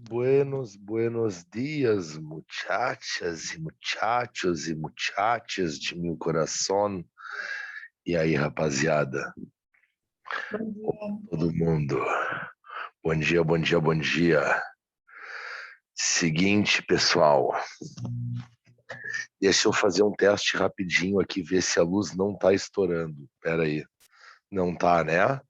Buenos dias, muchachas e muchachos e muchachas de meu coração. E aí, rapaziada? Bom dia. Todo mundo. Bom dia, bom dia, bom dia. Seguinte, pessoal. Deixa eu fazer um teste rapidinho aqui, ver se a luz não tá estourando. Pera aí. Não tá, né?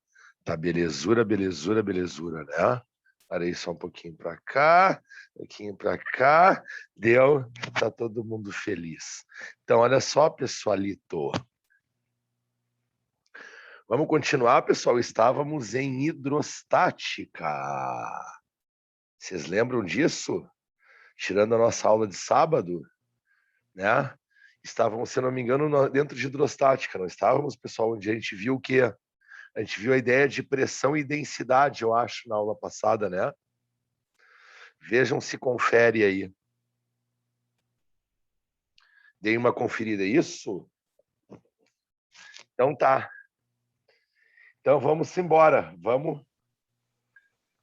Tá belezura, belezura, belezura, né? Parei só um pouquinho para cá, um pouquinho para cá, deu, tá todo mundo feliz. Então, olha só, pessoalito. Vamos continuar, pessoal. Estávamos em hidrostática. Vocês lembram disso? Tirando a nossa aula de sábado, né? Estávamos, se não me engano, dentro de hidrostática, não estávamos, pessoal, onde a gente viu o quê? A gente viu a ideia de pressão e densidade, eu acho, na aula passada, né? Vejam se confere aí. Dei uma conferida, isso? Então tá. Então vamos embora. Vamos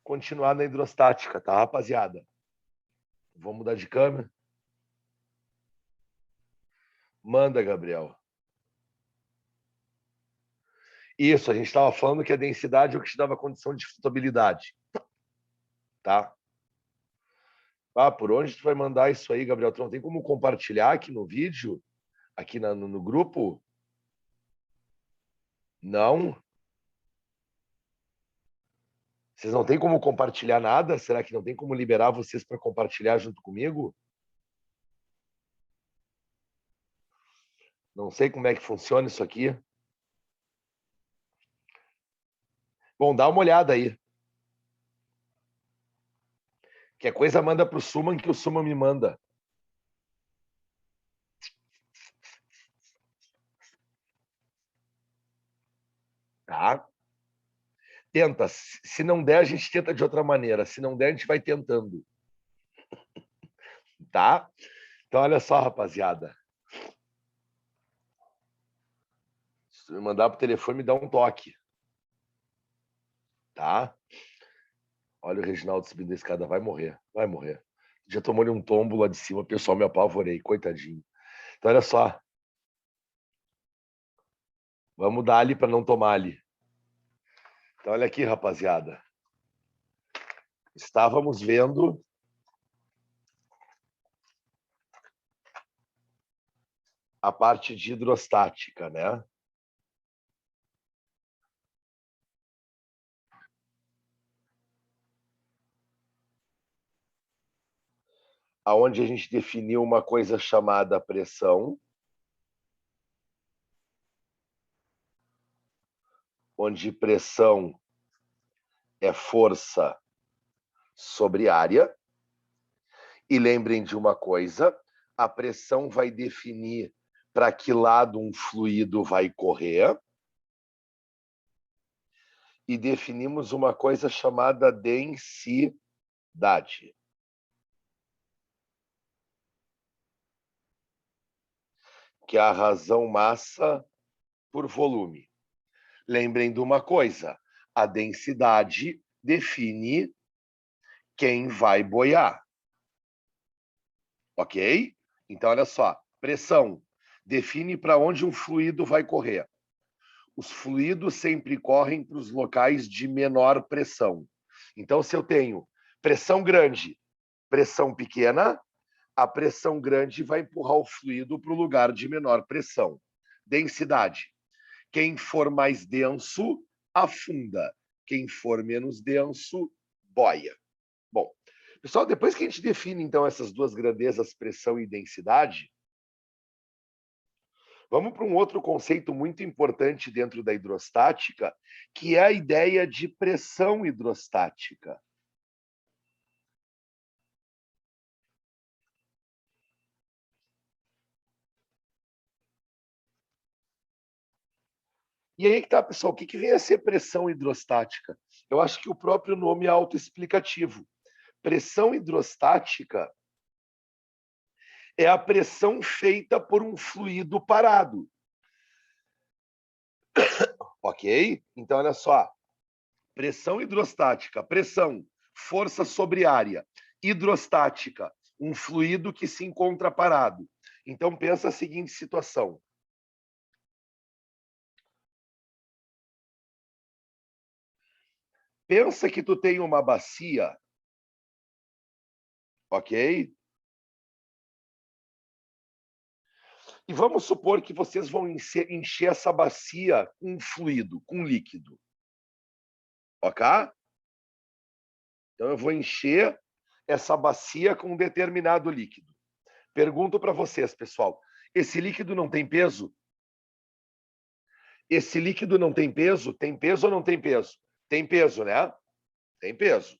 continuar na hidrostática, tá, rapaziada? Vamos mudar de câmera? Manda, Gabriel. Isso, a gente estava falando que a densidade é o que te dava condição de flutuabilidade. Tá? Ah, por onde tu vai mandar isso aí, Gabriel? Tu não tem como compartilhar aqui no vídeo? Aqui no grupo? Não? Vocês não têm como compartilhar nada? Será que não tem como liberar vocês para compartilhar junto comigo? Não sei como é que funciona isso aqui. Bom, dá uma olhada aí. Que coisa manda para o Suman que o Suman me manda. Tá? Tenta. Se não der, a gente tenta de outra maneira. Se não der, a gente vai tentando. Tá? Então, olha só, rapaziada. Se me mandar pro telefone, me dá um toque. Tá? Olha o Reginaldo subindo a escada. Vai morrer. Vai morrer. Já tomou-lhe um tombo lá de cima. O pessoal me apavorei. Coitadinho. Então, olha só. Vamos dar ali para não tomar ali. Então, olha aqui, rapaziada. Estávamos vendo a parte de hidrostática, né? Aonde a gente definiu uma coisa chamada pressão, onde pressão é força sobre área. E lembrem de uma coisa, a pressão vai definir para que lado um fluido vai correr. E definimos uma coisa chamada densidade. Que é a razão massa por volume. Lembrem de uma coisa, a densidade define quem vai boiar. Ok? Então, olha só, pressão define para onde um fluido vai correr. Os fluidos sempre correm para os locais de menor pressão. Então, se eu tenho pressão grande, pressão pequena, a pressão grande vai empurrar o fluido para o lugar de menor pressão. Densidade. Quem for mais denso, afunda. Quem for menos denso, boia. Bom, pessoal, depois que a gente define, então, essas duas grandezas, pressão e densidade, vamos para um outro conceito muito importante dentro da hidrostática, que é a ideia de pressão hidrostática. E aí que tá, pessoal, o que vem a ser pressão hidrostática? Eu acho que o próprio nome é autoexplicativo. Pressão hidrostática é a pressão feita por um fluido parado. Ok? Então, olha só. Pressão hidrostática. Pressão. força sobre área. Hidrostática, um fluido que se encontra parado. Então, pensa a seguinte situação. Pensa que tu tem uma bacia, ok? E vamos supor que vocês vão encher essa bacia com fluido, com líquido. Ok? Então, eu vou encher essa bacia com um determinado líquido. Pergunto para vocês, pessoal, esse líquido não tem peso? Esse líquido não tem peso? Tem peso ou não tem peso? Tem peso, né? Tem peso.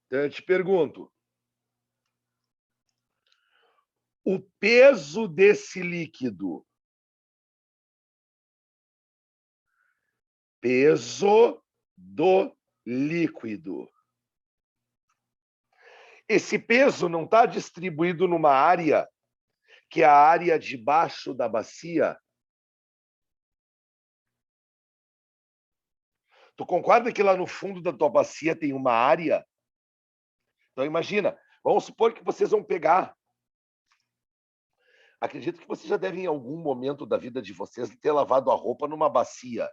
Então, eu te pergunto, o peso desse líquido, peso do líquido. Esse peso não está distribuído numa área, que é a área debaixo da bacia? Tu concorda que lá no fundo da tua bacia tem uma área? Então imagina, vamos supor que vocês vão pegar. Acredito que vocês já devem, em algum momento da vida de vocês, ter lavado a roupa numa bacia.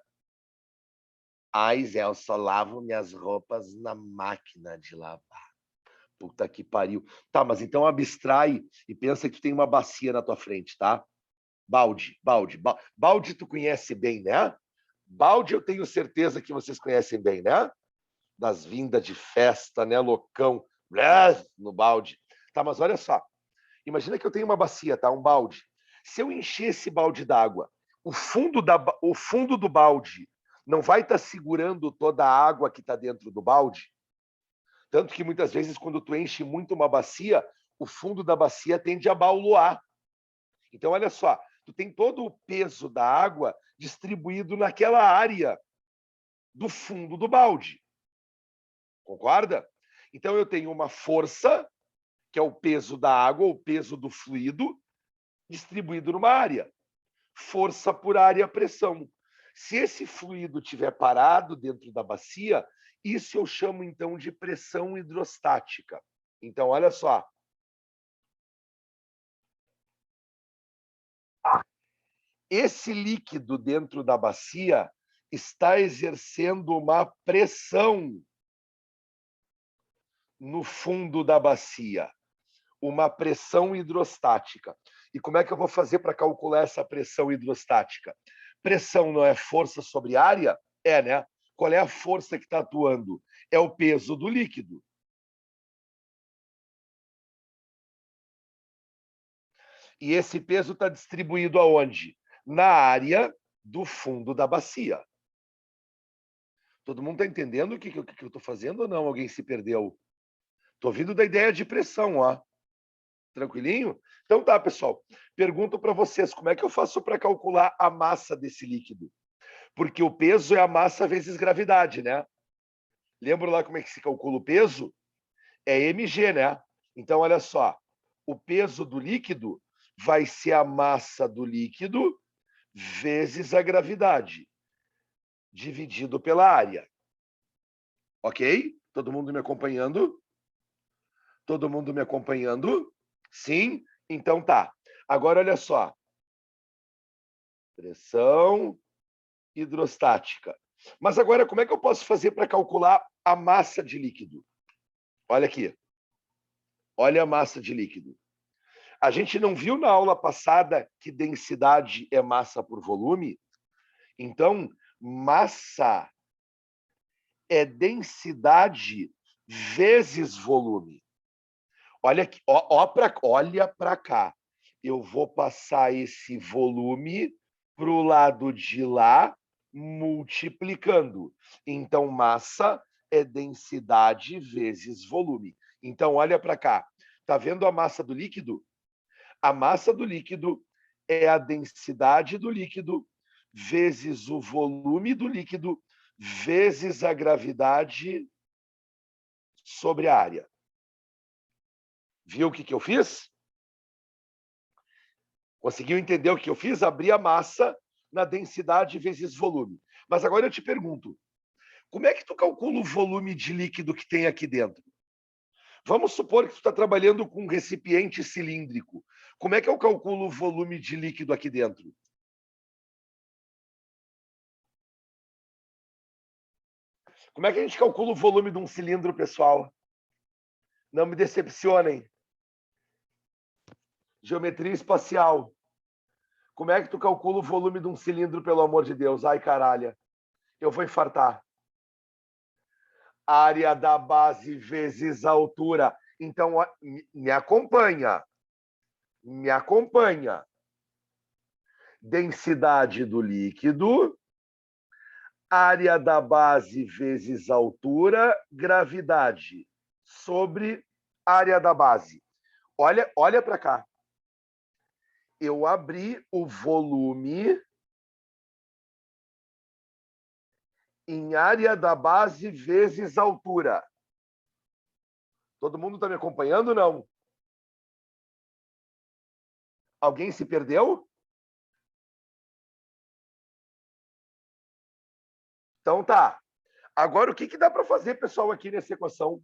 Ai, Zé, eu só lavo minhas roupas na máquina de lavar. Puta que pariu. Tá, mas então abstrai e pensa que tu tem uma bacia na tua frente, tá? Balde. Balde tu conhece bem, né? Balde eu tenho certeza que vocês conhecem bem, né? Das vindas de festa, né, loucão, no balde. Tá, mas olha só. Imagina que eu tenho uma bacia, tá? Um balde. Se eu encher esse balde d'água, o fundo do balde não vai estar segurando toda a água que está dentro do balde? Tanto que muitas vezes, quando tu enche muito uma bacia, o fundo da bacia tende a bauloar. Então, olha só, tu tem todo o peso da água distribuído naquela área do fundo do balde. Concorda? Então, eu tenho uma força, que é o peso da água, o peso do fluido, distribuído numa área. Força por área, pressão. Se esse fluido estiver parado dentro da bacia, isso eu chamo, então, de pressão hidrostática. Então, olha só. Esse líquido dentro da bacia está exercendo uma pressão no fundo da bacia, uma pressão hidrostática. E como é que eu vou fazer para calcular essa pressão hidrostática? Pressão não é força sobre área? É, né? Qual é a força que está atuando? É o peso do líquido. E esse peso está distribuído aonde? Na área do fundo da bacia. Todo mundo está entendendo o que eu estou fazendo ou não? Alguém se perdeu? Estou vindo da ideia de pressão, ó. Tranquilinho? Então tá, pessoal. Pergunto para vocês, como é que eu faço para calcular a massa desse líquido? Porque o peso é a massa vezes gravidade, né? Lembra lá como é que se calcula o peso? É mg, né? Então, olha só. O peso do líquido vai ser a massa do líquido vezes a gravidade, dividido pela área. Ok? Todo mundo me acompanhando? Todo mundo me acompanhando? Sim? Então tá. Agora, olha só. Pressão hidrostática. Mas agora, como é que eu posso fazer para calcular a massa de líquido? Olha aqui. Olha a massa de líquido. A gente não viu na aula passada que densidade é massa por volume? Então, massa é densidade vezes volume. Olha aqui, olha para cá. Eu vou passar esse volume para o lado de lá, multiplicando. Então, massa é densidade vezes volume. Então, olha para cá. Está vendo a massa do líquido? A massa do líquido é a densidade do líquido vezes o volume do líquido vezes a gravidade sobre a área. Viu o que eu fiz? Conseguiu entender o que eu fiz? Abri a massa na densidade vezes volume. Mas agora eu te pergunto, Como é que tu calcula o volume de líquido que tem aqui dentro? Vamos supor que tu está trabalhando com um recipiente cilíndrico. Como é que eu calculo o volume de líquido aqui dentro? Como é que a gente calcula o volume de um cilindro, pessoal? Não me decepcionem. Geometria espacial. Como é que tu calcula o volume de um cilindro, pelo amor de Deus? Ai, caralho. Eu vou infartar. Área da base vezes a altura. Então, me acompanha. Me acompanha. Densidade do líquido, área da base vezes altura, gravidade sobre área da base. Olha para cá. Eu abri o volume em área da base vezes altura. Todo mundo está me acompanhando ou não? Alguém se perdeu? Então tá. Agora, o que dá para fazer, pessoal, aqui nessa equação?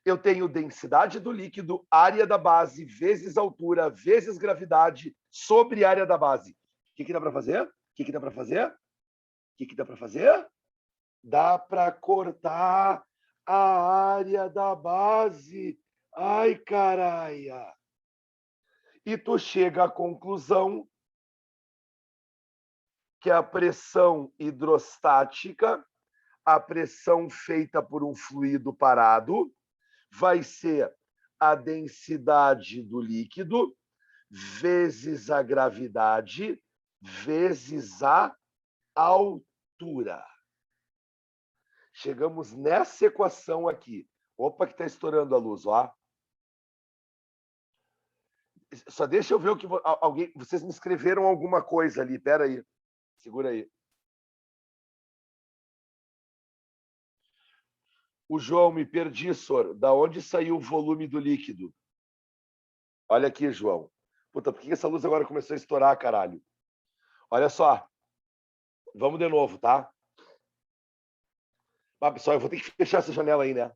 Eu tenho densidade do líquido, área da base, vezes altura, vezes gravidade, sobre área da base. O que dá para fazer? O que dá para fazer? O que dá para fazer? Dá para cortar a área da base. Ai, caralho. E tu chega à conclusão que a pressão hidrostática, a pressão feita por um fluido parado, vai ser a densidade do líquido vezes a gravidade vezes a altura. Chegamos nessa equação aqui. Opa, que está estourando a luz, ó. Só deixa eu ver o que alguém. Vocês me escreveram alguma coisa ali. Pera aí. Segura aí. O João, me perdi, Sor. Da onde saiu o volume do líquido? Olha aqui, João. Puta, por que essa luz agora começou a estourar, caralho? Olha só. Vamos de novo, tá? Ah, pessoal, eu vou ter que fechar essa janela aí, né?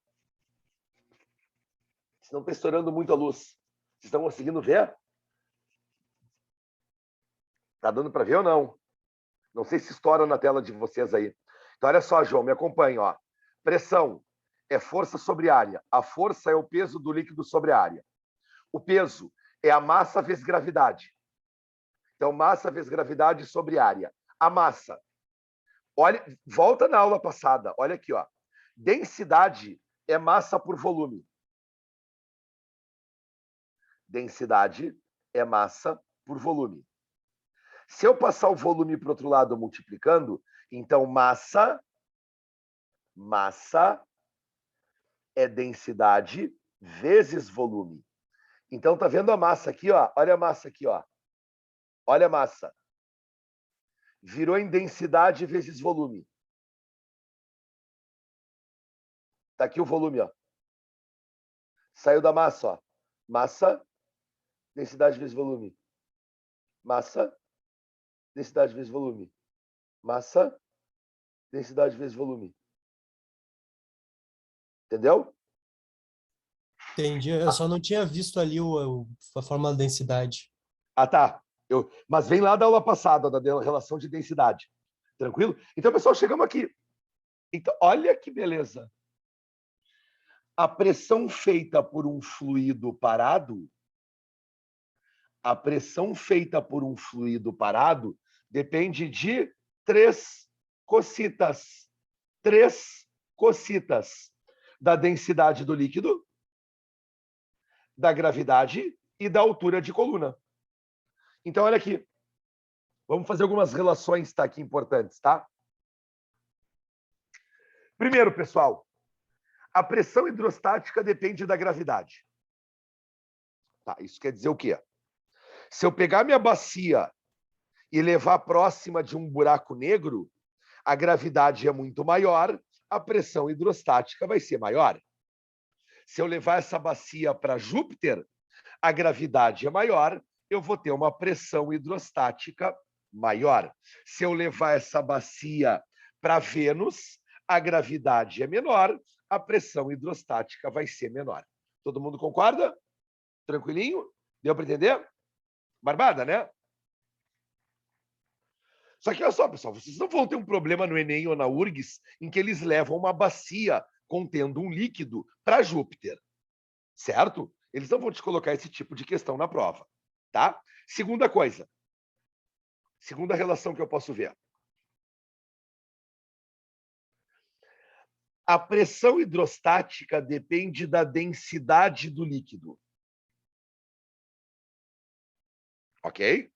Senão tá estourando muito a luz. Vocês estão conseguindo ver? Tá dando para ver ou não? Não sei se estoura na tela de vocês aí. Então, olha só, João, me acompanha, ó. Pressão é força sobre área. A força é o peso do líquido sobre a área. O peso é a massa vezes gravidade. Então, massa vezes gravidade sobre área. A massa. Olha, volta na aula passada. Olha aqui, ó. Densidade é massa por volume. Densidade é massa por volume. Se eu passar o volume para o outro lado multiplicando, então massa é densidade vezes volume. Então, tá vendo a massa aqui, ó? Olha a massa aqui, ó. Olha a massa. Virou em densidade vezes volume. Tá aqui o volume, ó. Saiu da massa, ó. Massa, densidade vezes volume. Massa, densidade vezes volume. Massa, densidade vezes volume. Entendeu? Entendi. Eu só não tinha visto ali a fórmula da densidade. Ah, tá. Mas vem lá da aula passada, da relação de densidade. Tranquilo? Então, pessoal, chegamos aqui. Então, olha que beleza. A pressão feita por um fluido parado, depende de três cocitas. Da densidade do líquido, da gravidade e da altura de coluna. Então, olha aqui. Vamos fazer algumas relações, tá, aqui importantes, tá? Primeiro, pessoal, a pressão hidrostática depende da gravidade. Tá, isso quer dizer o quê? Se eu pegar minha bacia e levar próxima de um buraco negro, a gravidade é muito maior, a pressão hidrostática vai ser maior. Se eu levar essa bacia para Júpiter, a gravidade é maior, eu vou ter uma pressão hidrostática maior. Se eu levar essa bacia para Vênus, a gravidade é menor, a pressão hidrostática vai ser menor. Todo mundo concorda? Tranquilinho? Deu para entender? Barbada, né? Só que olha só, pessoal, vocês não vão ter um problema no Enem ou na URGS em que eles levam uma bacia contendo um líquido para Júpiter, certo? Eles não vão te colocar esse tipo de questão na prova, tá? Segunda coisa, segunda relação que eu posso ver. A pressão hidrostática depende da densidade do líquido. Ok?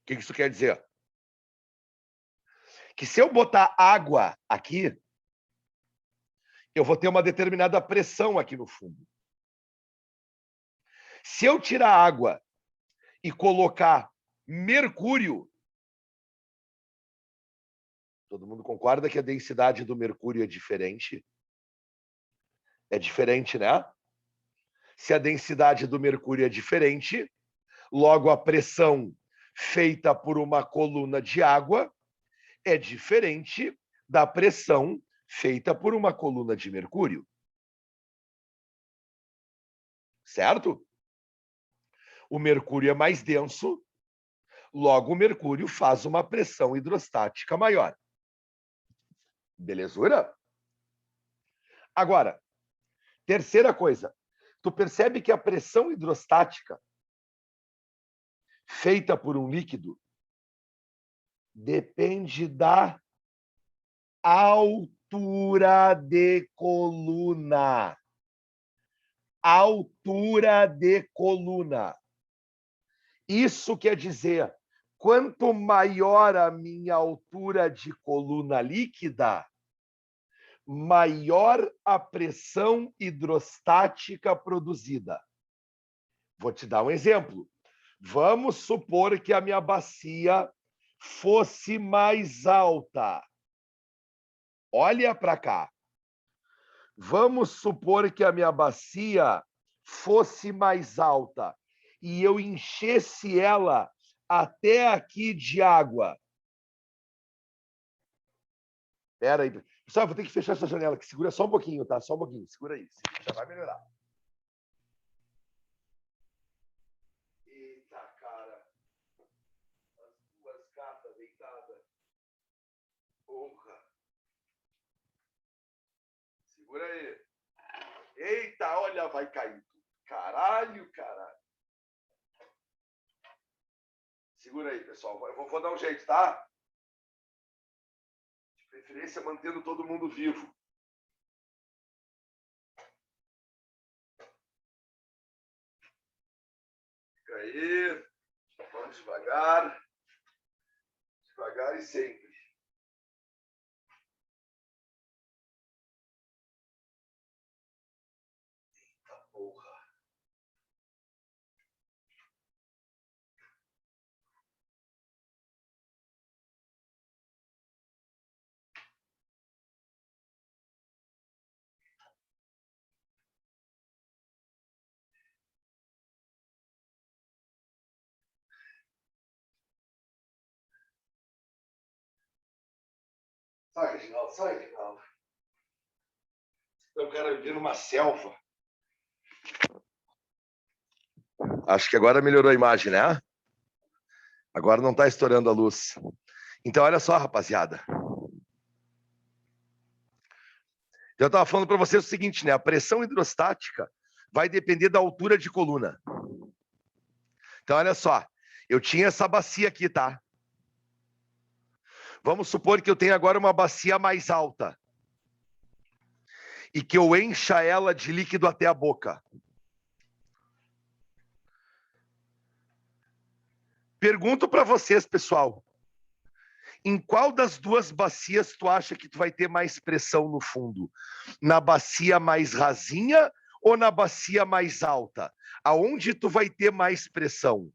O que isso quer dizer? Que se eu botar água aqui, eu vou ter uma determinada pressão aqui no fundo. Se eu tirar água e colocar mercúrio, todo mundo concorda que a densidade do mercúrio é diferente? É diferente, né? Se a densidade do mercúrio é diferente, logo a pressão feita por uma coluna de água é diferente da pressão feita por uma coluna de mercúrio. Certo? O mercúrio é mais denso, logo o mercúrio faz uma pressão hidrostática maior. Belezura? Agora, terceira coisa, tu percebe que a pressão hidrostática feita por um líquido depende da altura de coluna. Altura de coluna. Isso quer dizer, quanto maior a minha altura de coluna líquida, maior a pressão hidrostática produzida. Vou te dar um exemplo. Vamos supor que a minha bacia fosse mais alta. Olha para cá. Vamos supor que a minha bacia fosse mais alta e eu enchesse ela até aqui de água. Espera aí. Pessoal, vou ter que fechar essa janela aqui. Segura só um pouquinho, tá? Só um pouquinho. Segura aí. Já vai melhorar. Eita, cara. As duas gatas deitadas. Porra. Segura aí. Eita, olha, vai cair tudo. Caralho, caralho. Segura aí, pessoal. Eu vou dar um jeito, tá? De preferência, mantendo todo mundo vivo. Fica aí. Vamos devagar. Devagar e sempre. Eita porra. Sai, Reginaldo, sai, Reginaldo. Eu quero viver numa selva. Acho que agora melhorou a imagem, né? Agora não está estourando a luz. Então, olha só, rapaziada. Eu estava falando para vocês o seguinte, né? A pressão hidrostática vai depender da altura de coluna. Então, olha só. Eu tinha essa bacia aqui, tá? Vamos supor que eu tenho agora uma bacia mais alta. E que eu encha ela de líquido até a boca. Pergunto para vocês, pessoal. Em qual das duas bacias tu acha que tu vai ter mais pressão no fundo? Na bacia mais rasinha ou na bacia mais alta? Aonde tu vai ter mais pressão?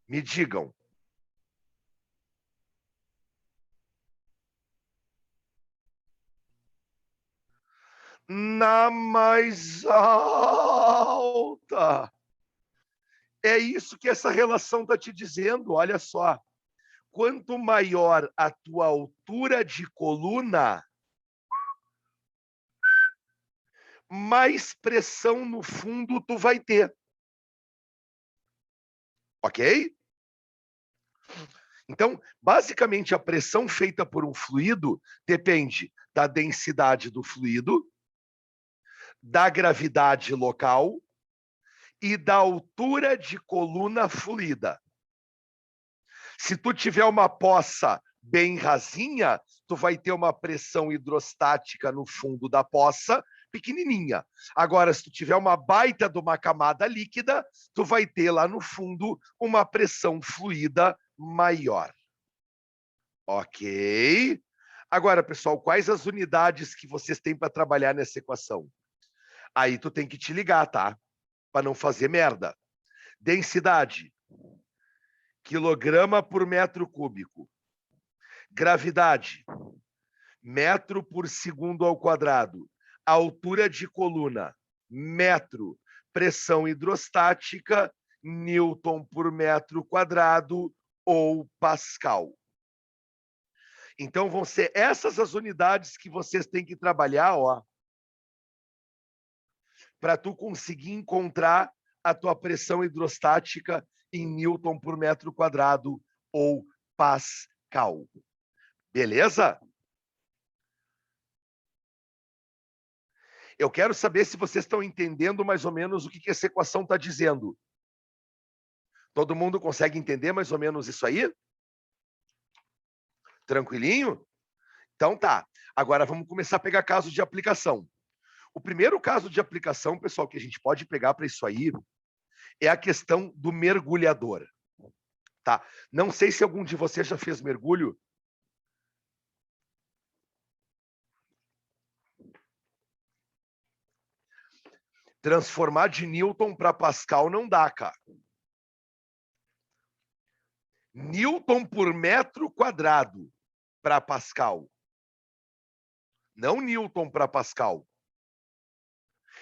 Me digam. Na mais alta. É isso que essa relação está te dizendo, olha só. quanto maior a tua altura de coluna, mais pressão no fundo tu vai ter. Ok? Então, basicamente, a pressão feita por um fluido depende da densidade do fluido, da gravidade local e da altura de coluna fluida. Se tu tiver uma poça bem rasinha, tu vai ter uma pressão hidrostática no fundo da poça pequenininha. Agora, se tu tiver uma baita de uma camada líquida, tu vai ter lá no fundo uma pressão fluida maior. Ok? Agora, pessoal, quais as unidades que vocês têm para trabalhar nessa equação? Aí tu tem que te ligar, tá? Para não fazer merda. Densidade. Quilograma por metro cúbico. Gravidade. Metro por segundo ao quadrado. Altura de coluna. Metro. Pressão hidrostática. Newton por metro quadrado ou Pascal. Então vão ser essas as unidades que vocês têm que trabalhar, ó, para tu conseguir encontrar a tua pressão hidrostática em Newton por metro quadrado ou Pascal. Beleza? Eu quero saber se vocês estão entendendo mais ou menos o que essa equação está dizendo. Todo mundo consegue entender mais ou menos isso aí? Tranquilinho? Então tá. Agora vamos começar a pegar casos de aplicação. O primeiro caso de aplicação, pessoal, que a gente pode pegar para isso aí é a questão do mergulhador. Tá? Não sei se algum de vocês já fez mergulho. Transformar de Newton para Pascal não dá, cara. Newton por metro quadrado para Pascal. Não Newton para Pascal.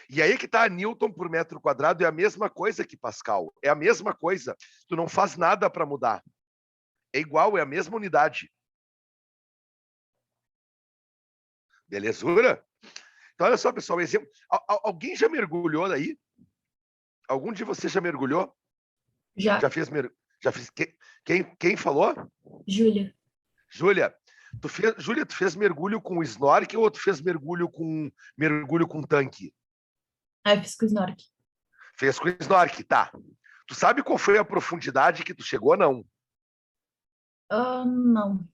E aí que tá, Newton por metro quadrado é a mesma coisa que Pascal. É a mesma coisa. Tu não faz nada para mudar. É igual, é a mesma unidade. Belezura? Então, olha só, pessoal, exemplo. Alguém já mergulhou daí? Algum de vocês já mergulhou? Já. Já fez mergulho? Já fiz. Quem falou? Júlia. Júlia, Júlia, tu fez mergulho com snorkel ou tu fez mergulho com tanque? Ah, eu fiz com snorkel. Fez com snorkel, tá. Tu sabe qual foi a profundidade que tu chegou, não? Não.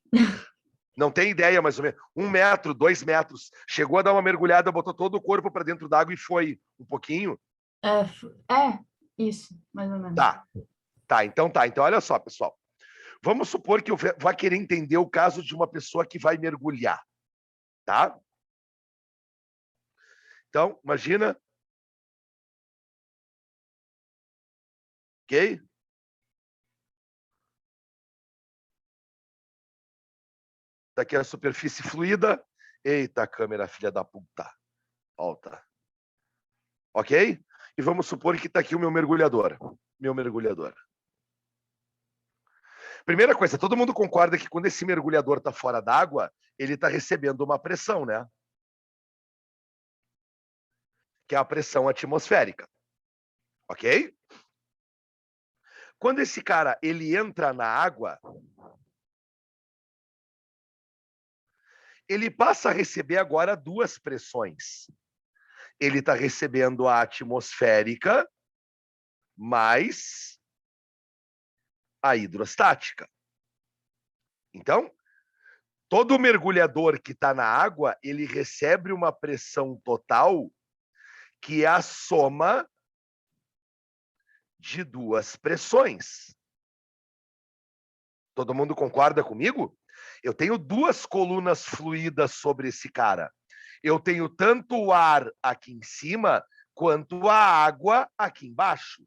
Não tem ideia, mais ou menos. 1 metro, 2 metros. Chegou a dar uma mergulhada, botou todo o corpo para dentro d'água e foi um pouquinho? Isso, mais ou menos. Tá. Então, olha só, pessoal. Vamos supor que eu vá querer entender o caso de uma pessoa que vai mergulhar, tá? Então, imagina. Ok? Tá aqui a superfície fluida. Eita, câmera, filha da puta. Volta. Ok? E vamos supor que tá aqui o meu mergulhador. Primeira coisa, todo mundo concorda que quando esse mergulhador está fora d'água, ele está recebendo uma pressão, né? Que é a pressão atmosférica. Ok? Quando esse cara ele entra na água, ele passa a receber agora 2 pressões. Ele está recebendo a atmosférica mais a hidrostática. Então, todo mergulhador que está na água, ele recebe uma pressão total que é a soma de 2 pressões. Todo mundo concorda comigo? Eu tenho 2 colunas fluídas sobre esse cara. Eu tenho tanto o ar aqui em cima, quanto a água aqui embaixo.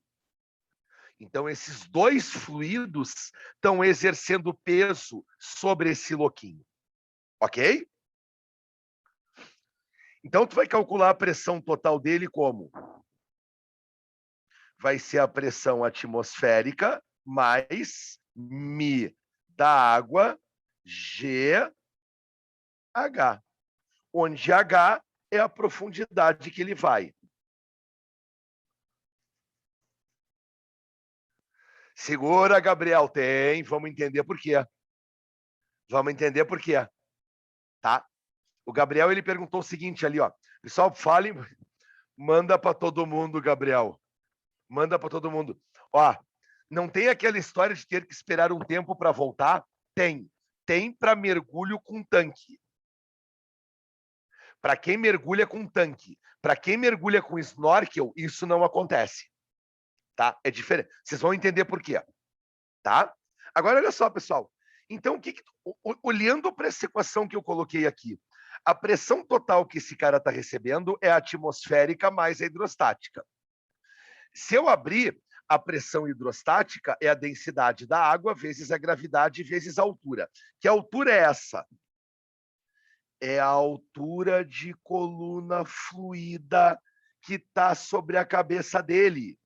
Então, esses 2 fluidos estão exercendo peso sobre esse loquinho. Ok? Então, tu vai calcular a pressão total dele como? Vai ser a pressão atmosférica mais μ da água, GH, onde H é a profundidade que ele vai. Segura, Gabriel. Tem. Vamos entender por quê. Vamos entender por quê. Tá? O Gabriel, ele perguntou o seguinte ali, ó. Pessoal, fale, manda para todo mundo, Gabriel. Manda para todo mundo. Ó, não tem aquela história de ter que esperar um tempo para voltar? Tem. Tem para mergulho com tanque. Para quem mergulha com tanque. Para quem mergulha com snorkel, isso não acontece. Tá? É diferente. Vocês vão entender por quê. Tá? Agora, olha só, pessoal. Então, olhando para essa equação que eu coloquei aqui, a pressão total que esse cara está recebendo é a atmosférica mais a hidrostática. Se eu abrir, a pressão hidrostática é a densidade da água vezes a gravidade vezes a altura. Que altura é essa? É a altura de coluna fluida que está sobre a cabeça dele.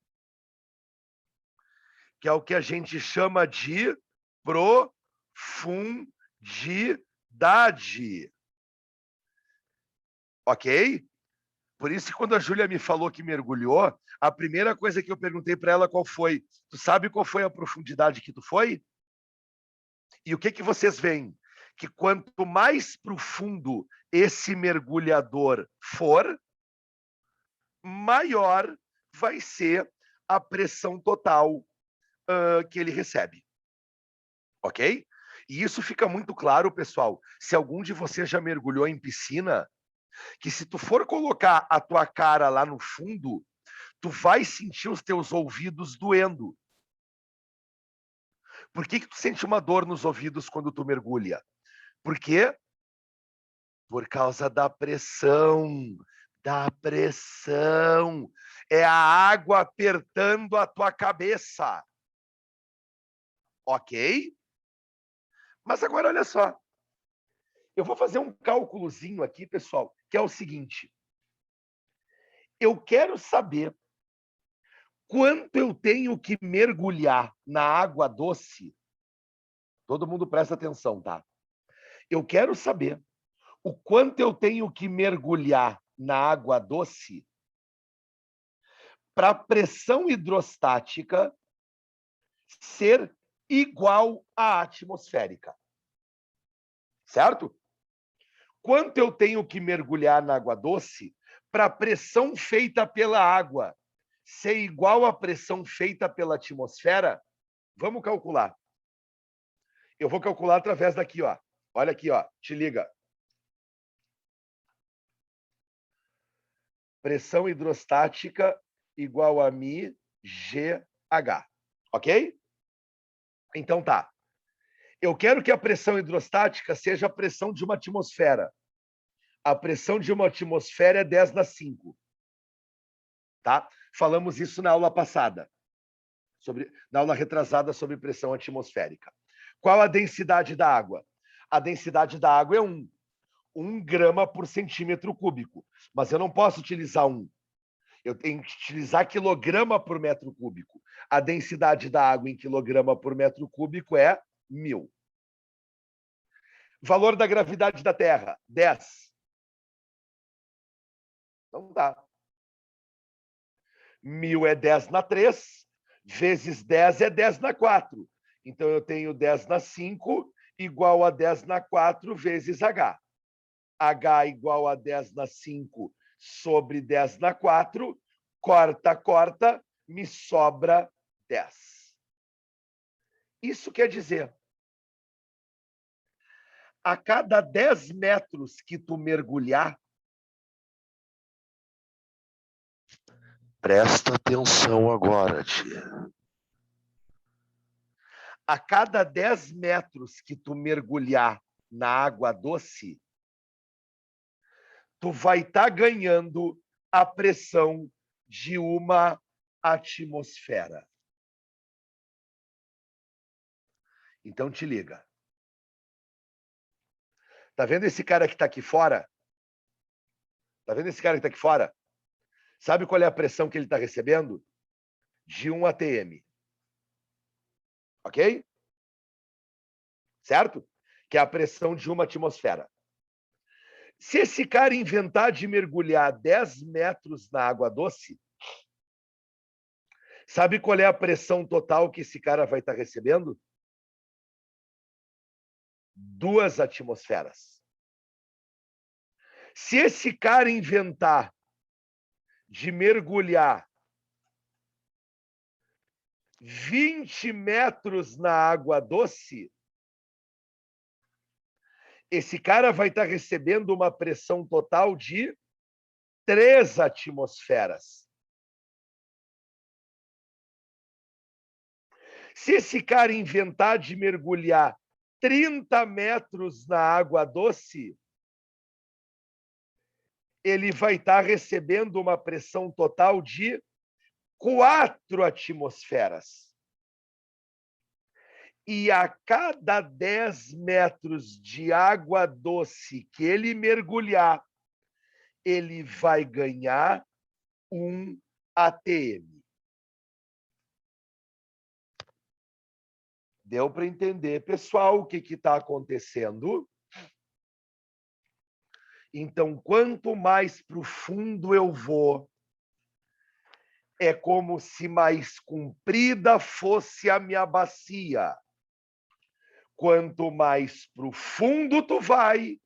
Que é o que a gente chama de profundidade. Ok? Por isso que quando a Júlia me falou que mergulhou, a primeira coisa que eu perguntei para ela qual foi. Tu sabe qual foi a profundidade que tu foi? E o que vocês veem? Que quanto mais profundo esse mergulhador for, maior vai ser a pressão total que ele recebe. Ok? E isso fica muito claro, pessoal, se algum de vocês já mergulhou em piscina, que se tu for colocar a tua cara lá no fundo, tu vai sentir os teus ouvidos doendo. Por que tu sente uma dor nos ouvidos quando tu mergulha? Por quê? Por causa da pressão. Da pressão. É a água apertando a tua cabeça. Ok? Mas agora olha só. Eu vou fazer um cálculozinho aqui, pessoal, que é o seguinte. Eu quero saber quanto eu tenho que mergulhar na água doce. Todo mundo presta atenção, tá? Eu quero saber o quanto eu tenho que mergulhar na água doce para a pressão hidrostática ser igual à atmosférica. Certo? Quanto eu tenho que mergulhar na água doce para a pressão feita pela água ser igual à pressão feita pela atmosfera? Vamos calcular. Eu vou calcular através daqui, ó. Olha aqui, ó. Te liga. Pressão hidrostática igual a μ GH. Ok? Então tá. Eu quero que a pressão hidrostática seja a pressão de uma atmosfera. A pressão de uma atmosfera é 10⁵. Tá? Falamos isso na aula passada. Na aula retrasada sobre pressão atmosférica. Qual a densidade da água? A densidade da água é 1. 1 grama por centímetro cúbico. Mas eu não posso utilizar 1. Eu tenho que utilizar quilograma por metro cúbico. A densidade da água em quilograma por metro cúbico é 1000. Valor da gravidade da Terra, 10. Então dá. 1000 é 10⁵, vezes 10 é 10⁴. Então eu tenho 10⁵ igual a 10⁴ vezes H. H igual a 10⁵ sobre 10⁴, corta, me sobra 10. Isso quer dizer, a cada 10 metros que tu mergulhar, presta atenção agora, tia. A cada 10 metros que tu mergulhar na água doce, tu vai estar ganhando a pressão de uma atmosfera. Então te liga. Tá vendo esse cara que está aqui fora? Tá vendo esse cara que está aqui fora? Sabe qual é a pressão que ele está recebendo? De 1 atm. Ok? certo? Que é a pressão de uma atmosfera. Se esse cara inventar de mergulhar 10 metros na água doce, sabe qual é a pressão total que esse cara vai estar recebendo? 2 atmosferas. Se esse cara inventar de mergulhar 20 metros na água doce, esse cara vai estar recebendo uma pressão total de 3 atmosferas. Se esse cara inventar de mergulhar 30 metros na água doce, ele vai estar recebendo uma pressão total de 4 atmosferas. E a cada 10 metros de água doce que ele mergulhar, ele vai ganhar 1 atm. Deu para entender, pessoal, o que está acontecendo? Então, quanto mais para o fundo eu vou, é como se mais comprida fosse a minha bacia. Quanto mais para o fundo tu vai,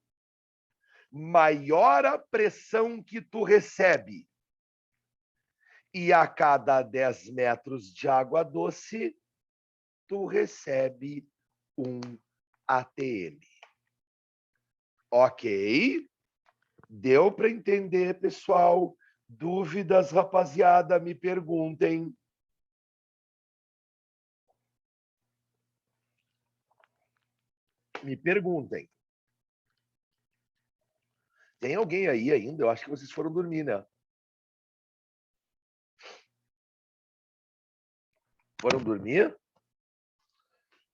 maior a pressão que tu recebe. E a cada 10 metros de água doce, tu recebe 1 atm. Ok? Deu para entender, pessoal? Dúvidas, rapaziada, me perguntem. Me perguntem. Tem alguém aí ainda? Eu acho que vocês foram dormir, né? Foram dormir?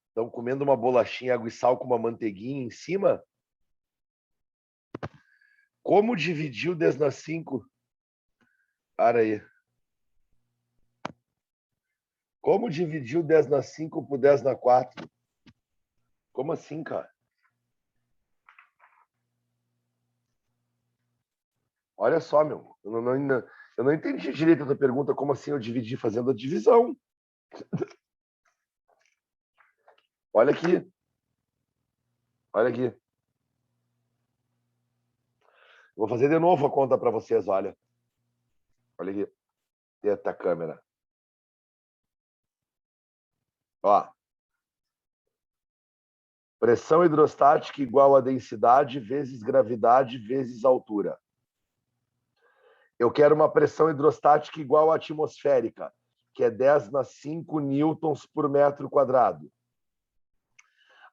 Estão comendo uma bolachinha, água e sal com uma manteiguinha em cima? Como dividir o 10 na 5? Para aí. Como dividir o 10 na 5 por 10 na 4? Como assim, cara? Olha só, meu. Eu não entendi direito a tua pergunta. Como assim eu dividi fazendo a divisão? Olha aqui. Olha aqui. Vou fazer de novo a conta para vocês, olha. Olha aqui. Eita, a câmera. Ó. Pressão hidrostática igual a densidade vezes gravidade vezes altura. Eu quero uma pressão hidrostática igual à atmosférica, que é 10 na 5 newtons por metro quadrado.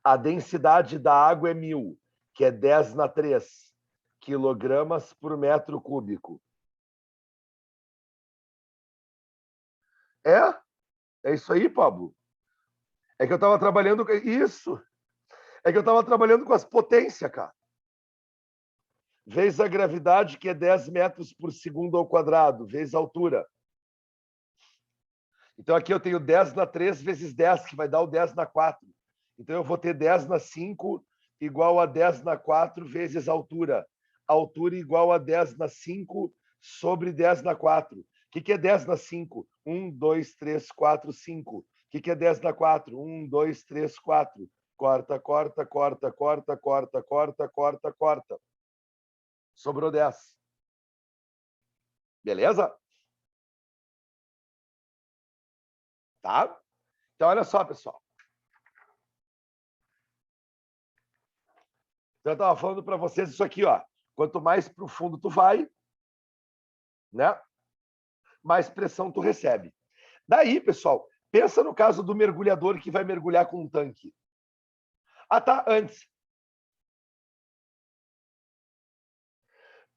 A densidade da água é 1000, que é 10 na 3 quilogramas por metro cúbico. É isso aí, Pablo. É que eu estava trabalhando com isso. É que eu estava trabalhando com as potências, cara. Vezes a gravidade, que é 10 metros por segundo ao quadrado, vezes a altura. Então, aqui eu tenho 10 na 3 vezes 10, que vai dar o 10 na 4. Então, eu vou ter 10 na 5 igual a 10 na 4 vezes a altura. A altura igual a 10 na 5 sobre 10 na 4. O que é 10 na 5? 1, 2, 3, 4, 5. O que é 10 na 4? 1, 2, 3, 4. Corta, corta, corta, corta, corta, corta, corta, corta. Sobrou 10. Beleza? Tá? Então, olha só, pessoal. Então, eu estava falando para vocês isso aqui, ó. Quanto mais para o fundo tu vai, né? Mais pressão tu recebe. Daí, pessoal, pensa no caso do mergulhador que vai mergulhar com um tanque. Ah, tá, antes.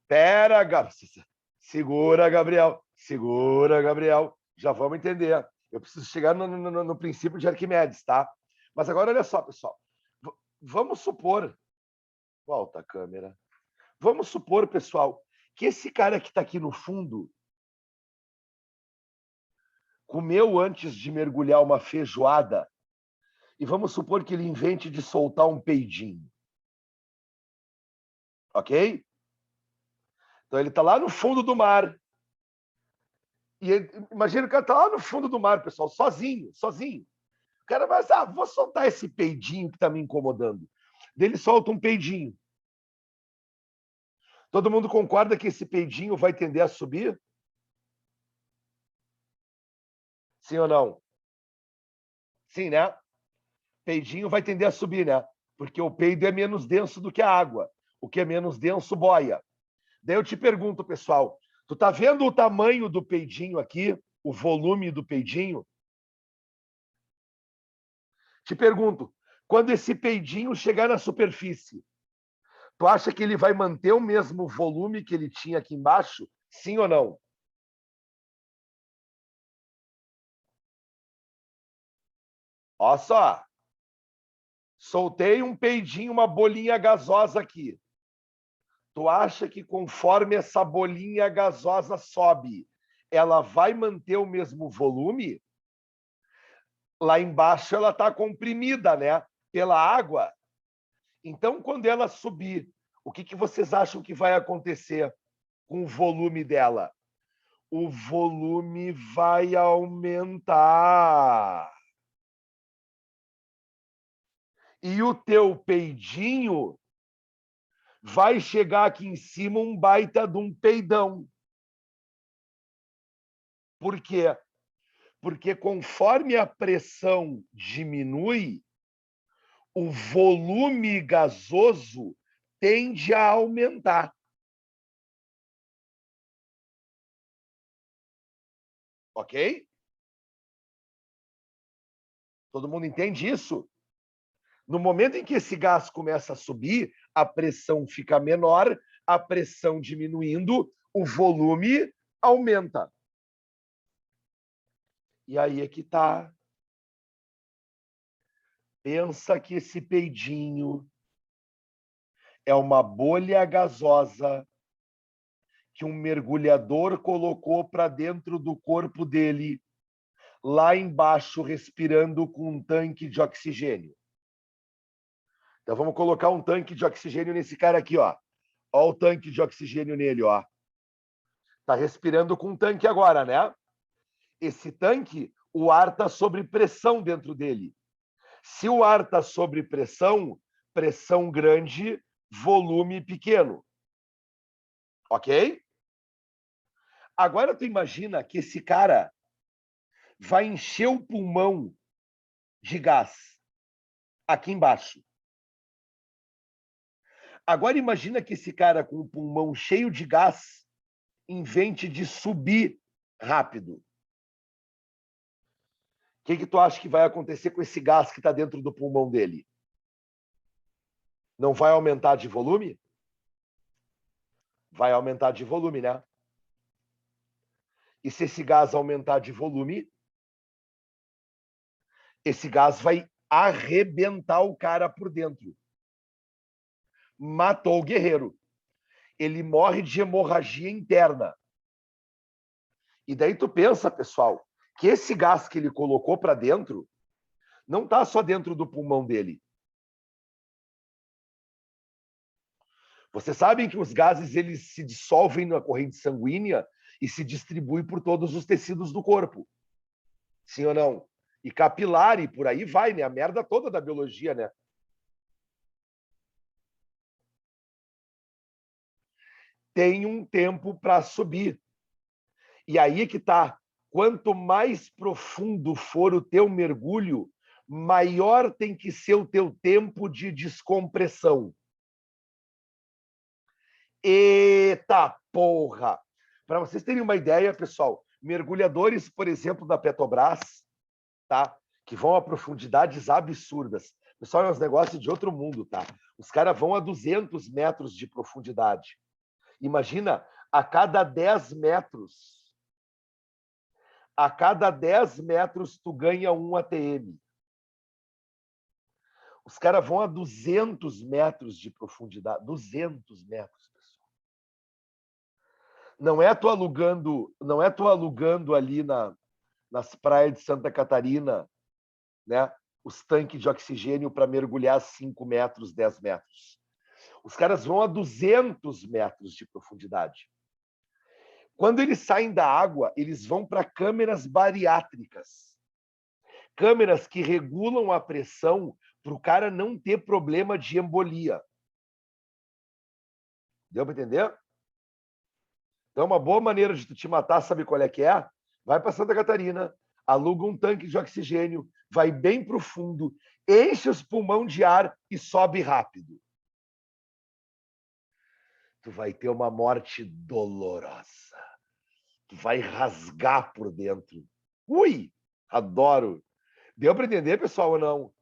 Pera, segura, Gabriel. Segura, Gabriel. Já vamos entender. Eu preciso chegar no princípio de Arquimedes, tá? Mas agora, olha só, pessoal. Vamos supor... Volta a câmera. Vamos supor, pessoal, que esse cara que está aqui no fundo comeu antes de mergulhar uma feijoada E vamos supor que ele invente de soltar um peidinho. Ok? Então ele está lá no fundo do mar. E imagina o cara está lá no fundo do mar, pessoal, sozinho. O cara vai, vou soltar esse peidinho que está me incomodando. Daí ele solta um peidinho. Todo mundo concorda que esse peidinho vai tender a subir? Sim ou não? Sim, né? Peidinho vai tender a subir, né? Porque o peido é menos denso do que a água. O que é menos denso boia. Daí eu te pergunto, pessoal, tu tá vendo o tamanho do peidinho aqui? O volume do peidinho? Te pergunto, quando esse peidinho chegar na superfície, tu acha que ele vai manter o mesmo volume que ele tinha aqui embaixo? Sim ou não? Olha só. Soltei um peidinho, uma bolinha gasosa aqui. Tu acha que conforme essa bolinha gasosa sobe, ela vai manter o mesmo volume? Lá embaixo ela está comprimida, né? Pela água. Então, quando ela subir, o que vocês acham que vai acontecer com o volume dela? O volume vai aumentar. E o teu peidinho vai chegar aqui em cima um baita de um peidão. Por quê? Porque conforme a pressão diminui, o volume gasoso tende a aumentar. Ok? Todo mundo entende isso? No momento em que esse gás começa a subir, a pressão fica menor, a pressão diminuindo, o volume aumenta. E aí é que está. Pensa que esse peidinho é uma bolha gasosa que um mergulhador colocou para dentro do corpo dele, lá embaixo, respirando com um tanque de oxigênio. Então vamos colocar um tanque de oxigênio nesse cara aqui, ó. Ó o tanque de oxigênio nele, ó. Tá respirando com um tanque agora, né? Esse tanque, o ar está sob pressão dentro dele. Se o ar está sob pressão, pressão grande, volume pequeno. Ok? Agora tu imagina que esse cara vai encher o pulmão de gás aqui embaixo. Agora imagina que esse cara com o pulmão cheio de gás invente de subir rápido. O que tu acha que vai acontecer com esse gás que está dentro do pulmão dele? Não vai aumentar de volume? Vai aumentar de volume, né? E se esse gás aumentar de volume, esse gás vai arrebentar o cara por dentro. Matou o guerreiro. Ele morre de hemorragia interna. E daí tu pensa, pessoal, que esse gás que ele colocou para dentro não está só dentro do pulmão dele. Vocês sabem que os gases eles se dissolvem na corrente sanguínea e se distribuem por todos os tecidos do corpo. Sim ou não? E capilar e por aí vai, né? A merda toda da biologia, né? Tem um tempo para subir. E aí que tá. Quanto mais profundo for o teu mergulho, maior tem que ser o teu tempo de descompressão. Eita porra! Para vocês terem uma ideia, pessoal, mergulhadores, por exemplo, da Petrobras, tá? Que vão a profundidades absurdas. Pessoal, é uns negócios de outro mundo, tá? Os caras vão a 200 metros de profundidade. Imagina, a cada 10 metros, tu ganha 1 ATM. Os caras vão a 200 metros de profundidade. 200 metros, pessoal. Não é tu alugando ali nas praias de Santa Catarina, né? os tanques de oxigênio para mergulhar 5 metros, 10 metros. Os caras vão a 200 metros de profundidade. Quando eles saem da água, eles vão para câmeras bariátricas. Câmeras que regulam a pressão para o cara não ter problema de embolia. Deu para entender? Então, uma boa maneira de tu te matar, sabe qual é que é? Vai para Santa Catarina, aluga um tanque de oxigênio, vai bem para o fundo, enche os pulmões de ar e sobe rápido. Tu vai ter uma morte dolorosa. Tu vai rasgar por dentro. Ui! Adoro! Deu para entender, pessoal, ou não?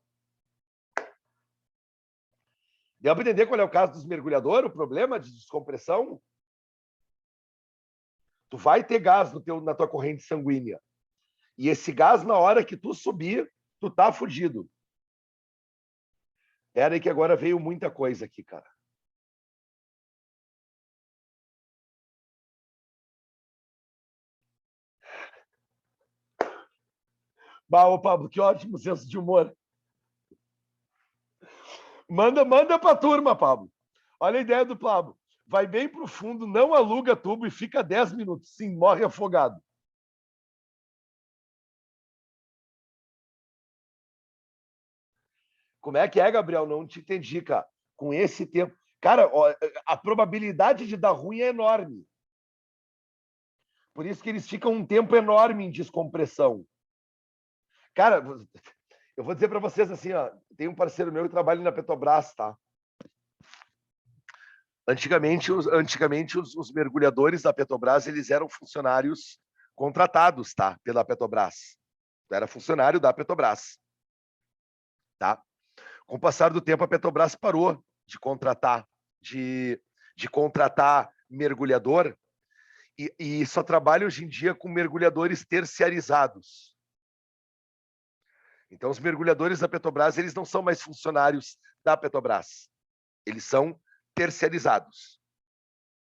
Deu para entender qual é o caso dos mergulhadores, o problema de descompressão? Tu vai ter gás na tua corrente sanguínea. E esse gás, na hora que tu subir, tu tá fudido. Era aí que agora veio muita coisa aqui, cara. Bah, ô Pablo, que ótimo senso de humor. Manda pra turma, Pablo. Olha a ideia do Pablo. Vai bem pro fundo, não aluga tubo e fica 10 minutos. Sim, morre afogado. Como é que é, Gabriel? Não te entendi, cara. Com esse tempo. Cara, ó, a probabilidade de dar ruim é enorme. Por isso que eles ficam um tempo enorme em descompressão. Cara, eu vou dizer para vocês assim, ó, tem um parceiro meu que trabalha na Petrobras, tá? Antigamente os mergulhadores da Petrobras, eles eram funcionários contratados, tá? Pela Petrobras. Era funcionário da Petrobras, tá? Com o passar do tempo, a Petrobras parou de contratar, de contratar mergulhador e só trabalha hoje em dia com mergulhadores terciarizados. Então, os mergulhadores da Petrobras, eles não são mais funcionários da Petrobras. Eles são terciarizados.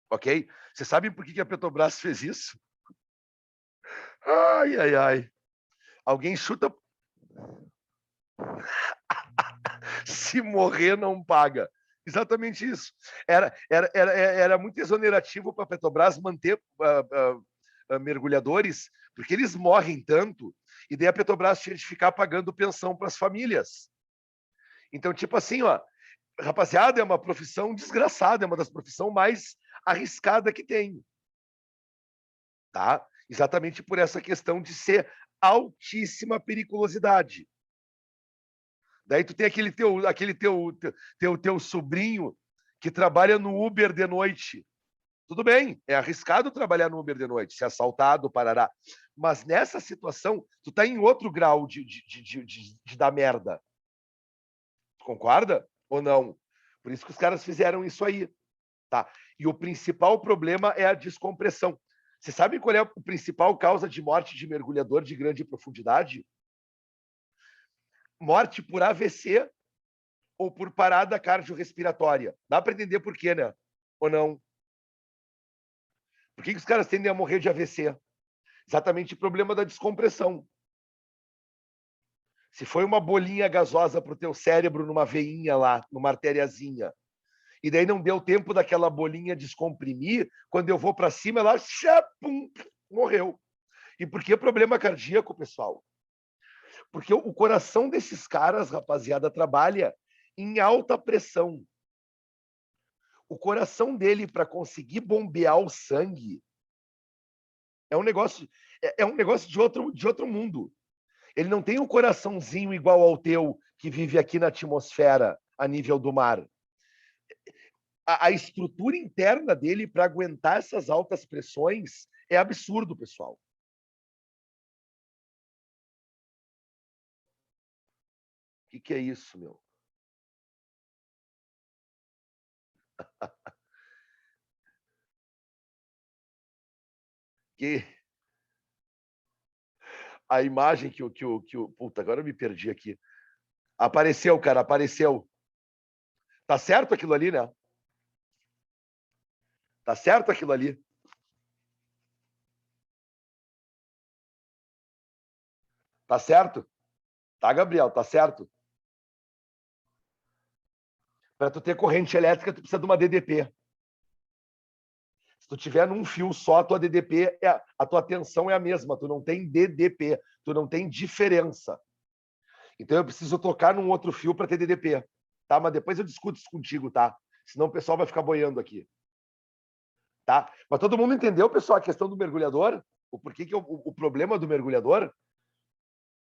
Ok? Você sabe por que a Petrobras fez isso? Ai, ai, ai. Alguém chuta... Se morrer, não paga. Exatamente isso. Era muito exonerativo para a Petrobras manter mergulhadores, porque eles morrem tanto, e daí a Petrobras tinha de ficar pagando pensão para as famílias. Então, tipo assim, ó, rapaziada, é uma profissão desgraçada, é uma das profissões mais arriscadas que tem. Tá? Exatamente por essa questão de ser altíssima periculosidade. Daí tu tem aquele teu sobrinho que trabalha no Uber de noite. Tudo bem, é arriscado trabalhar no Uber de noite, ser assaltado, parará. Mas nessa situação, tu tá em outro grau de dar merda. Concorda ou não? Por isso que os caras fizeram isso aí. Tá? E o principal problema é a descompressão. Você sabe qual é a principal causa de morte de mergulhador de grande profundidade? Morte por AVC ou por parada cardiorrespiratória. Dá para entender por quê, né? Ou não? Por que os caras tendem a morrer de AVC? Exatamente o problema da descompressão. Se foi uma bolinha gasosa para o teu cérebro numa veinha lá, numa artériazinha, e daí não deu tempo daquela bolinha descomprimir, quando eu vou para cima, ela pum, morreu. E por que problema cardíaco, pessoal? Porque o coração desses caras, rapaziada, trabalha em alta pressão. O coração dele, para conseguir bombear o sangue, é um negócio de outro mundo. Ele não tem um coraçãozinho igual ao teu, que vive aqui na atmosfera, a nível do mar. A estrutura interna dele, para aguentar essas altas pressões, é absurdo, pessoal. O que é isso, meu? Que a imagem que o... Puta, agora eu me perdi aqui. Apareceu, cara, apareceu. Tá certo aquilo ali, né? Tá certo aquilo ali. Tá certo? Tá, Gabriel? Tá certo? Para tu ter corrente elétrica, tu precisa de uma DDP. Se tu tiver num fio só, a tua DDP, a tua tensão é a mesma. Tu não tem DDP, tu não tem diferença. Então eu preciso tocar num outro fio para ter DDP. Tá? Mas depois eu discuto isso contigo, tá? Senão o pessoal vai ficar boiando aqui. Tá? Mas todo mundo entendeu, pessoal, a questão do mergulhador? O porquê que o problema do mergulhador?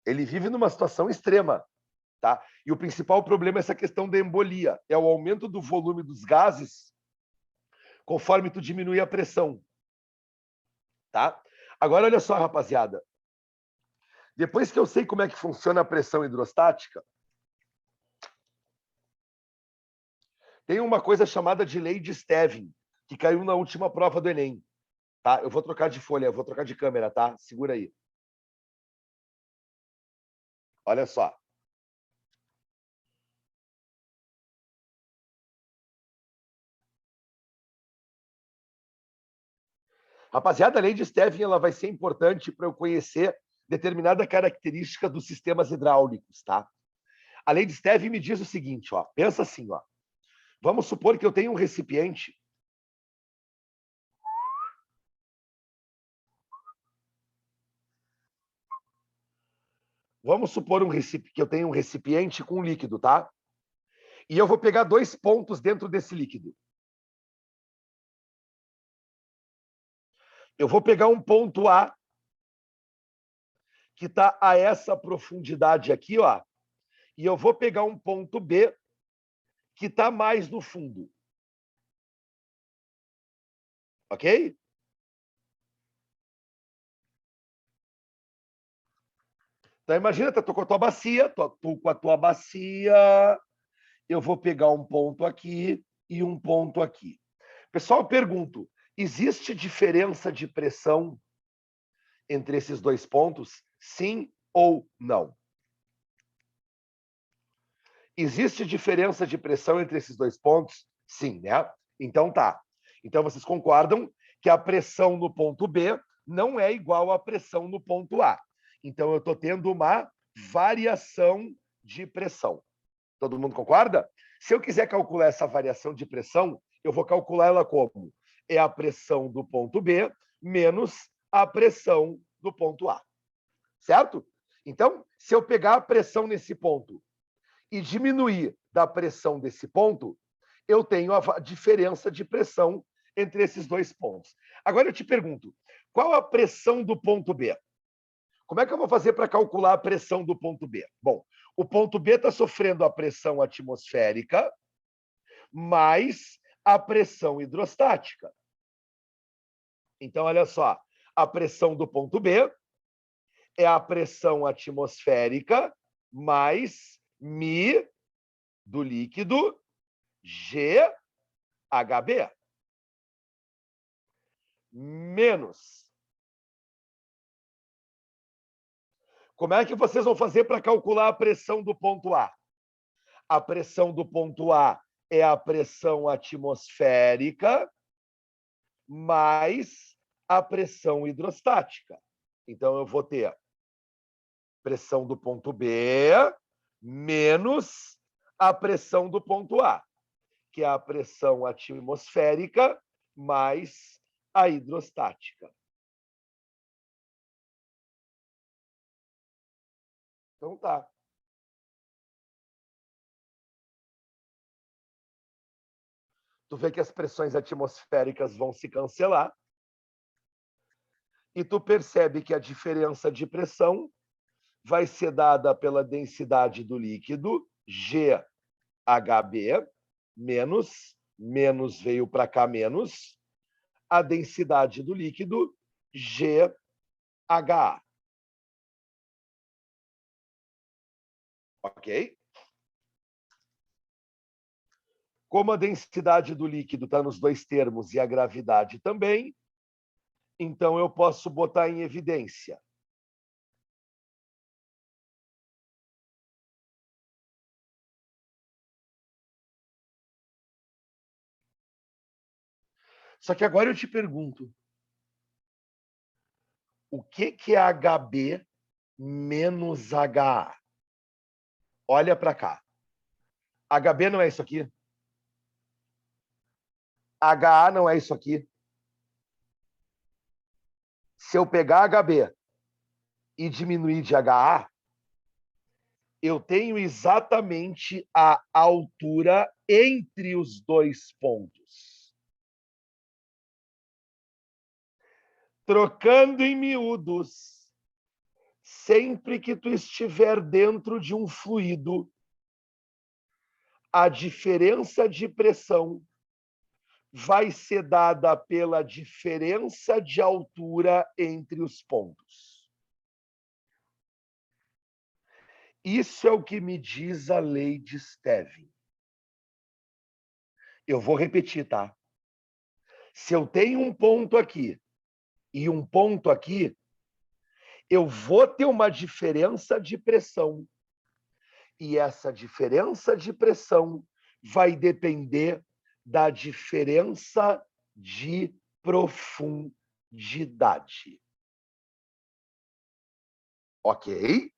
Ele vive numa situação extrema. Tá? E o principal problema é essa questão da embolia. É o aumento do volume dos gases conforme tu diminui a pressão. Tá? Agora, olha só, rapaziada. Depois que eu sei como é que funciona a pressão hidrostática, tem uma coisa chamada de lei de Stevin, que caiu na última prova do Enem. Tá? Eu vou trocar de folha, eu vou trocar de câmera, tá? Segura aí. Olha só. Rapaziada, a lei de Stevin ela vai ser importante para eu conhecer determinada característica dos sistemas hidráulicos, tá? A lei de Stevin me diz o seguinte, ó. Pensa assim, ó. Vamos supor que eu tenho um recipiente. Vamos supor que eu tenho um recipiente com líquido, tá? E eu vou pegar 2 pontos dentro desse líquido. Eu vou pegar um ponto A, que está a essa profundidade aqui, ó. E eu vou pegar um ponto B, que está mais no fundo. Ok? Então, imagina, tu com a tua bacia, tu com a tua bacia, eu vou pegar um ponto aqui e um ponto aqui. Pessoal, eu pergunto, existe diferença de pressão entre esses 2 pontos? Sim ou não? Existe diferença de pressão entre esses 2 pontos? Sim, né? Então tá. Então vocês concordam que a pressão no ponto B não é igual à pressão no ponto A. Então eu estou tendo uma variação de pressão. Todo mundo concorda? Se eu quiser calcular essa variação de pressão, eu vou calcular ela como? É a pressão do ponto B menos a pressão do ponto A. Certo? Então, se eu pegar a pressão nesse ponto e diminuir da pressão desse ponto, eu tenho a diferença de pressão entre esses 2 pontos. Agora eu te pergunto, qual a pressão do ponto B? Como é que eu vou fazer para calcular a pressão do ponto B? Bom, o ponto B está sofrendo a pressão atmosférica mais a pressão hidrostática. Então, olha só, a pressão do ponto B é a pressão atmosférica mais μ do líquido GHB menos. Como é que vocês vão fazer para calcular a pressão do ponto A? A pressão do ponto A é a pressão atmosférica mais a pressão hidrostática. Então, eu vou ter pressão do ponto B menos a pressão do ponto A, que é a pressão atmosférica mais a hidrostática. Então tá. Tu vê que as pressões atmosféricas vão se cancelar e tu percebe que a diferença de pressão vai ser dada pela densidade do líquido, GHB, menos veio para cá menos, a densidade do líquido, GHA. Ok? Como a densidade do líquido está nos 2 termos e a gravidade também, então eu posso botar em evidência Só que agora eu te pergunto, o que é HB menos HA? olha para cá. HB não é isso aqui? HA não é isso aqui? Se eu pegar HB e diminuir de HA, eu tenho exatamente a altura entre os dois pontos. Trocando em miúdos, sempre que tu estiver dentro de um fluido, a diferença de pressão vai ser dada pela diferença de altura entre os pontos. Isso é o que me diz a lei de Stevin. Eu vou repetir, tá? Se eu tenho um ponto aqui e um ponto aqui, eu vou ter uma diferença de pressão. E essa diferença de pressão vai depender da diferença de profundidade. Ok?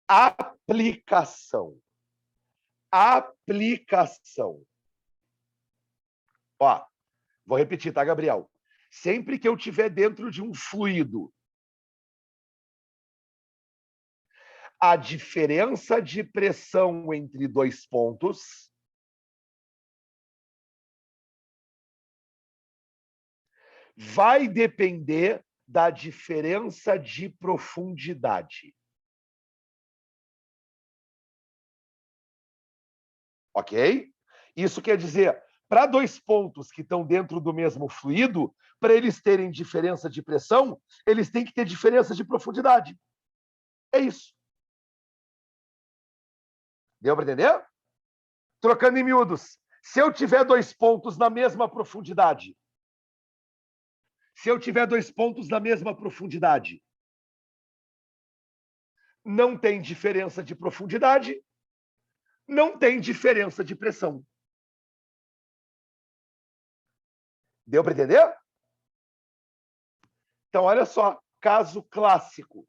Aplicação. Aplicação. Ó, vou repetir, tá, Gabriel? Sempre que eu estiver dentro de um fluido, a diferença de pressão entre dois pontos vai depender da diferença de profundidade. Ok? Isso quer dizer, para dois pontos que estão dentro do mesmo fluido, para eles terem diferença de pressão, eles têm que ter diferença de profundidade. É isso. Deu para entender? Trocando em miúdos. Se eu tiver dois pontos na mesma profundidade, não tem diferença de profundidade, não tem diferença de pressão. Deu para entender? Então, olha só, caso clássico.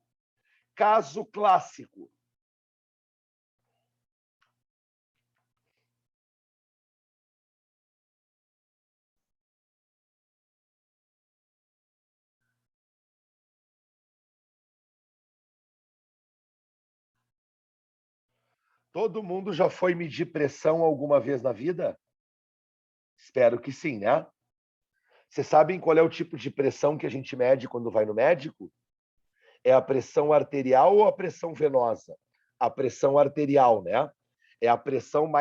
Caso clássico. Todo mundo já foi medir pressão alguma vez na vida? Espero que sim, né? Vocês sabem qual é o tipo de pressão que a gente mede quando vai no médico? É a pressão arterial ou a pressão venosa? A pressão arterial, né? É a pressão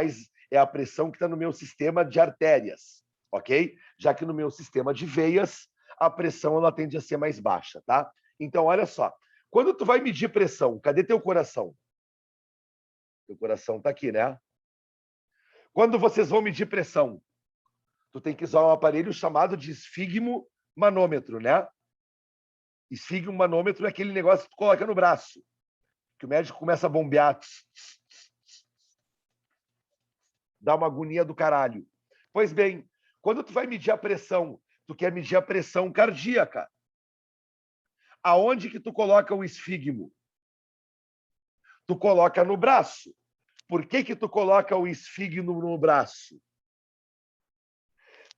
que está no meu sistema de artérias, ok? Já que no meu sistema de veias, a pressão ela tende a ser mais baixa, tá? Então, olha só. Quando tu vai medir pressão, cadê teu coração? Teu coração está aqui, né? Quando vocês vão medir pressão, tu tem que usar um aparelho chamado de esfigmomanômetro, né? Esfigmomanômetro é aquele negócio que tu coloca no braço, que o médico começa a bombear. Dá uma agonia do caralho. Pois bem, quando tu vai medir a pressão, tu quer medir a pressão cardíaca. Aonde que tu coloca o esfigmo? Tu coloca no braço. Por que tu coloca o esfigmo no braço?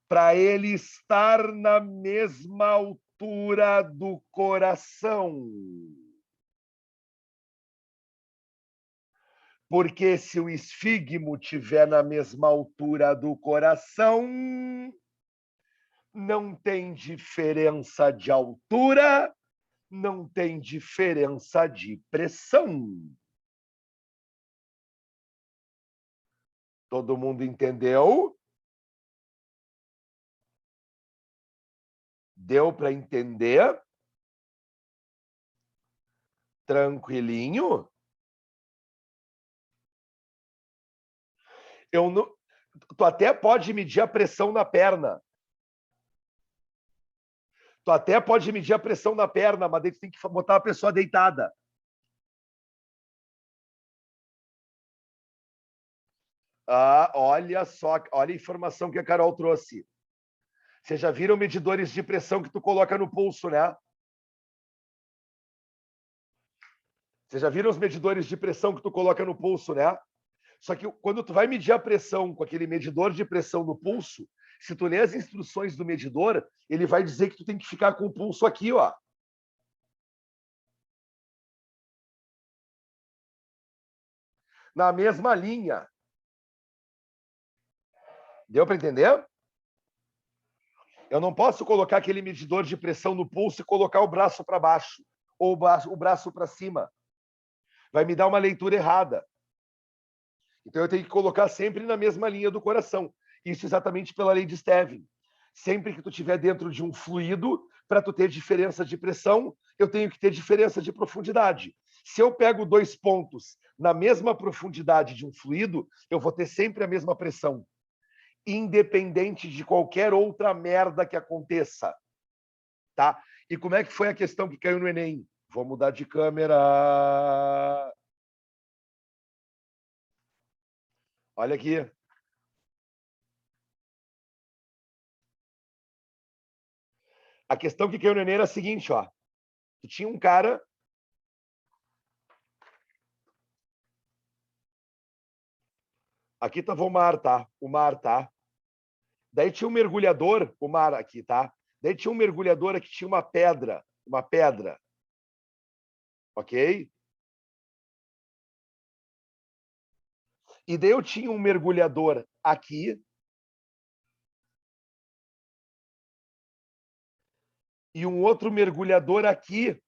Para ele estar na mesma altura do coração. Porque se o esfigmo estiver na mesma altura do coração, não tem diferença de altura, não tem diferença de pressão. Todo mundo entendeu? Deu para entender? Tranquilinho? Eu não... Tu até pode medir a pressão na perna. Tu até pode medir a pressão na perna, mas daí tu tem que botar a pessoa deitada. Ah, olha só, olha a informação que a Carol trouxe. Vocês já viram medidores de pressão que tu coloca no pulso, né? Vocês já viram os medidores de pressão que tu coloca no pulso, né? Só que quando tu vai medir a pressão com aquele medidor de pressão no pulso, se tu ler as instruções do medidor, ele vai dizer que tu tem que ficar com o pulso aqui, ó. Na mesma linha. Deu para entender? Eu não posso colocar aquele medidor de pressão no pulso e colocar o braço para baixo ou o braço para cima. Vai me dar uma leitura errada. Então eu tenho que colocar sempre na mesma linha do coração. Isso exatamente pela lei de Stevin. Sempre que tu estiver dentro de um fluido, para tu ter diferença de pressão, eu tenho que ter diferença de profundidade. Se eu pego 2 pontos na mesma profundidade de um fluido, eu vou ter sempre a mesma pressão, independente de qualquer outra merda que aconteça. Tá? E como é que foi a questão que caiu no Enem? Vou mudar de câmera. Olha aqui. A questão que caiu no Enem era a seguinte, ó. Tu tinha um cara... Aqui estava o mar, tá? O mar, tá? Daí tinha um mergulhador, o mar aqui, tá? Daí tinha um mergulhador aqui, tinha uma pedra. Ok? E daí eu tinha um mergulhador aqui. E um outro mergulhador aqui.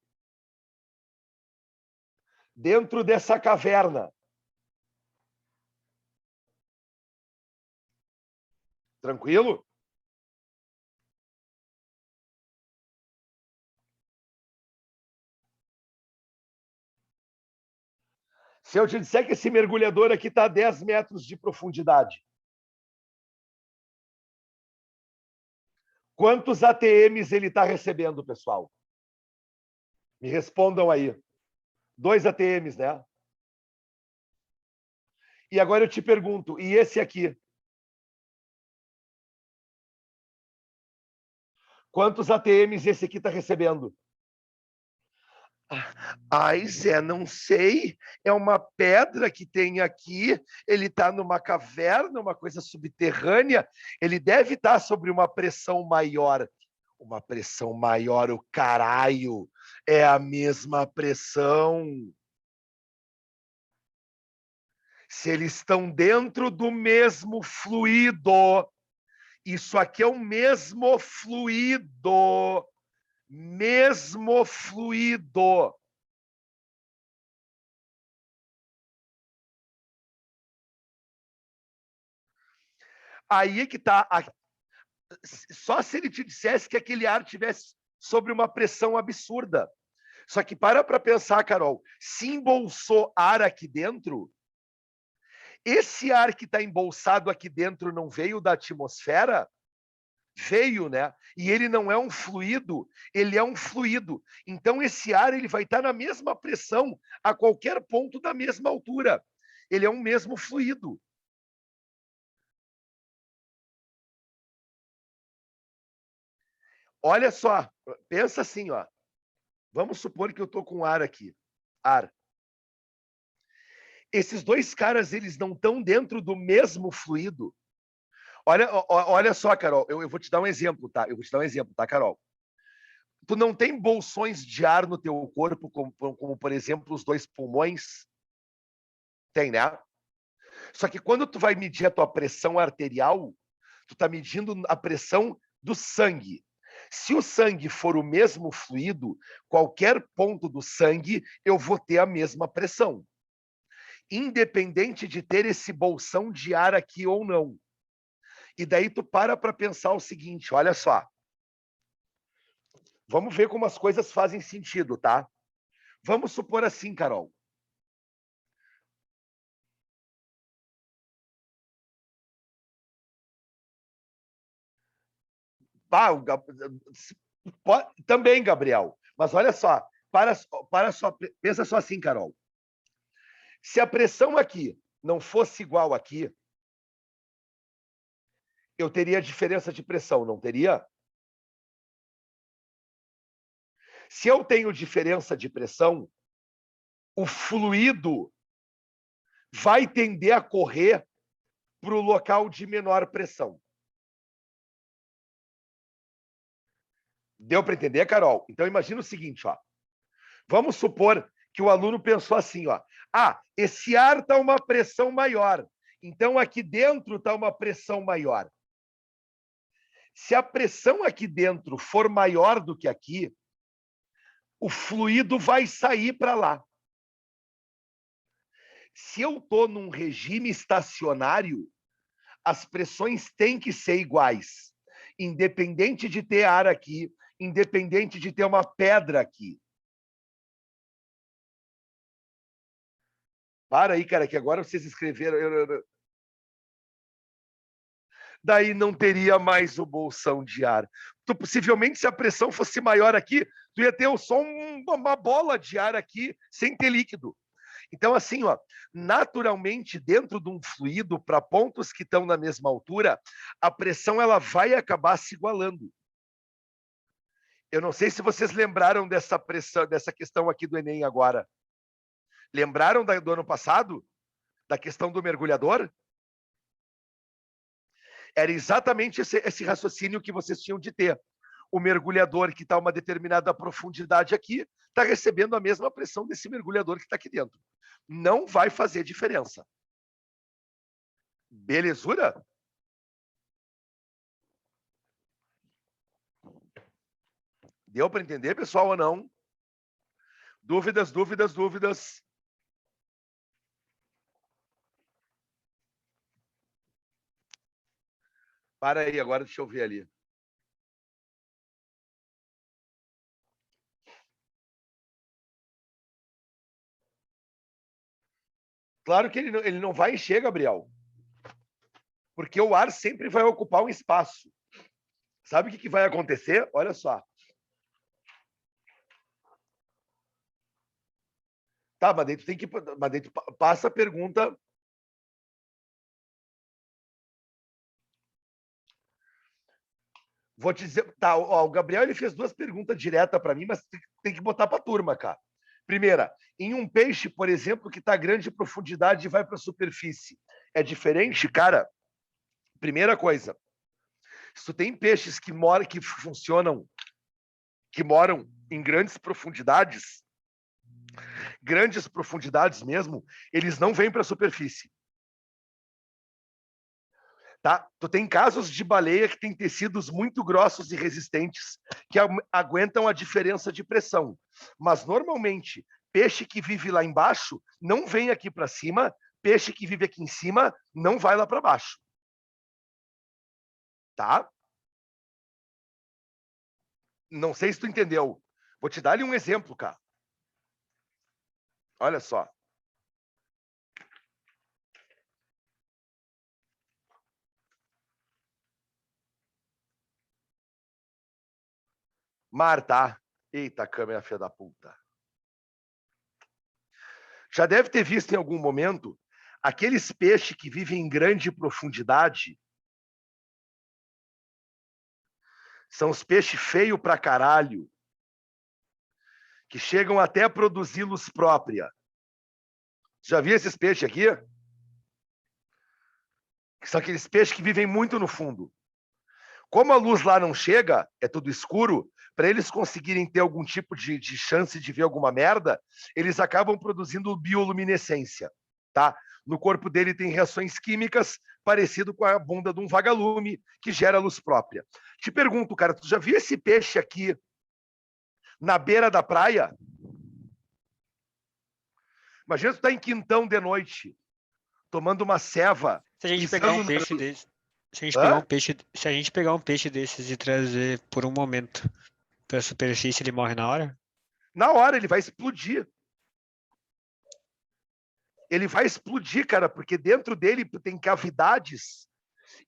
Dentro dessa caverna. Tranquilo? Se eu te disser que esse mergulhador aqui está a 10 metros de profundidade, quantos ATMs ele está recebendo, pessoal? Me respondam aí. 2 ATMs, né? E agora eu te pergunto, e esse aqui? Quantos ATMs esse aqui está recebendo? Ai, Zé, não sei. É uma pedra que tem aqui. Ele está numa caverna, uma coisa subterrânea. Ele deve estar sobre uma pressão maior. Uma pressão maior, o caralho. É a mesma pressão. Se eles estão dentro do mesmo fluido, isso aqui é o mesmo fluido. Mesmo fluido. Aí é que está. Só se ele te dissesse que aquele ar tivesse sobre uma pressão absurda. Só que para pensar, Carol, se embolsou ar aqui dentro, esse ar que está embolsado aqui dentro não veio da atmosfera? Veio, né? E ele não é um fluido, ele é um fluido. Então esse ar ele vai estar na mesma pressão a qualquer ponto da mesma altura. Ele é um mesmo fluido. Olha só, pensa assim, ó. Vamos supor que eu estou com ar aqui. Ar. Esses 2 caras, eles não estão dentro do mesmo fluido. Olha só, Carol, eu vou te dar um exemplo, tá? Eu vou te dar um exemplo, tá, Carol? Tu não tem bolsões de ar no teu corpo, como por exemplo, os 2 pulmões? Tem, né? Só que quando tu vai medir a tua pressão arterial, tu tá medindo a pressão do sangue. Se o sangue for o mesmo fluido, qualquer ponto do sangue, eu vou ter a mesma pressão. Independente de ter esse bolsão de ar aqui ou não. E daí tu para pensar o seguinte, olha só. Vamos ver como as coisas fazem sentido, tá? Vamos supor assim, Carol. Também, Gabriel. Mas olha só, pensa só assim, Carol. Se a pressão aqui não fosse igual aqui, eu teria diferença de pressão, não teria? Se eu tenho diferença de pressão, o fluido vai tender a correr para o local de menor pressão. Deu para entender, Carol? Então, imagina o seguinte, ó. Vamos supor que o aluno pensou assim, ó. Ah, esse ar está uma pressão maior. Então, aqui dentro está uma pressão maior. Se a pressão aqui dentro for maior do que aqui, o fluido vai sair para lá. Se eu estou num regime estacionário, as pressões têm que ser iguais, independente de ter ar aqui, independente de ter uma pedra aqui. Para aí, cara, que agora vocês escreveram... Daí não teria mais o bolsão de ar. Tu, possivelmente, se a pressão fosse maior aqui, tu ia ter só uma bola de ar aqui, sem ter líquido. Então, assim, ó, naturalmente, dentro de um fluido, para pontos que estão na mesma altura, a pressão ela vai acabar se igualando. Eu não sei se vocês lembraram dessa pressão, dessa questão aqui do Enem agora. Lembraram do ano passado? Da questão do mergulhador? Era exatamente esse raciocínio que vocês tinham de ter. O mergulhador que está a uma determinada profundidade aqui está recebendo a mesma pressão desse mergulhador que está aqui dentro. Não vai fazer diferença. Belezura? Deu para entender, pessoal, ou não? Dúvidas, dúvidas, dúvidas? Para aí, agora deixa eu ver ali. Claro que ele não vai encher, Gabriel. Porque o ar sempre vai ocupar um espaço. Sabe o que vai acontecer? Olha só. Tá, mas daí tu tem que... Mas daí tu passa a pergunta... Vou te dizer... Tá, ó, o Gabriel ele fez duas perguntas diretas para mim, mas tem que botar para a turma, cara. Primeira, em um peixe, por exemplo, que está a grande profundidade e vai para a superfície, é diferente, cara? Primeira coisa, se tu tem peixes que moram, que funcionam, que moram em grandes profundidades mesmo, eles não vêm para a superfície. Tá? Tu tem casos de baleia que tem tecidos muito grossos e resistentes que aguentam a diferença de pressão. Mas, normalmente, peixe que vive lá embaixo não vem aqui para cima, peixe que vive aqui em cima não vai lá para baixo. Tá? Não sei se tu entendeu. Vou te dar ali um exemplo, cara. Olha só. Marta. Eita, câmera filha da puta. Já deve ter visto em algum momento aqueles peixes que vivem em grande profundidade. São os peixes feios pra caralho. Que chegam até a produzir luz própria. Já viu esses peixes aqui? São aqueles peixes que vivem muito no fundo. Como a luz lá não chega, é tudo escuro, para eles conseguirem ter algum tipo de chance de ver alguma merda, eles acabam produzindo bioluminescência, tá? No corpo dele tem reações químicas parecido com a bunda de um vagalume que gera luz própria. Te pergunto, cara, tu já viu esse peixe aqui na beira da praia? Imagina tu tá em Quintão de noite, tomando uma ceva. Se a gente pegar um peixe desse, se a gente pegar um peixe desses e trazer por um momento para a superfície, ele morre na hora? Na hora, ele vai explodir. Ele vai explodir, cara, porque dentro dele tem cavidades.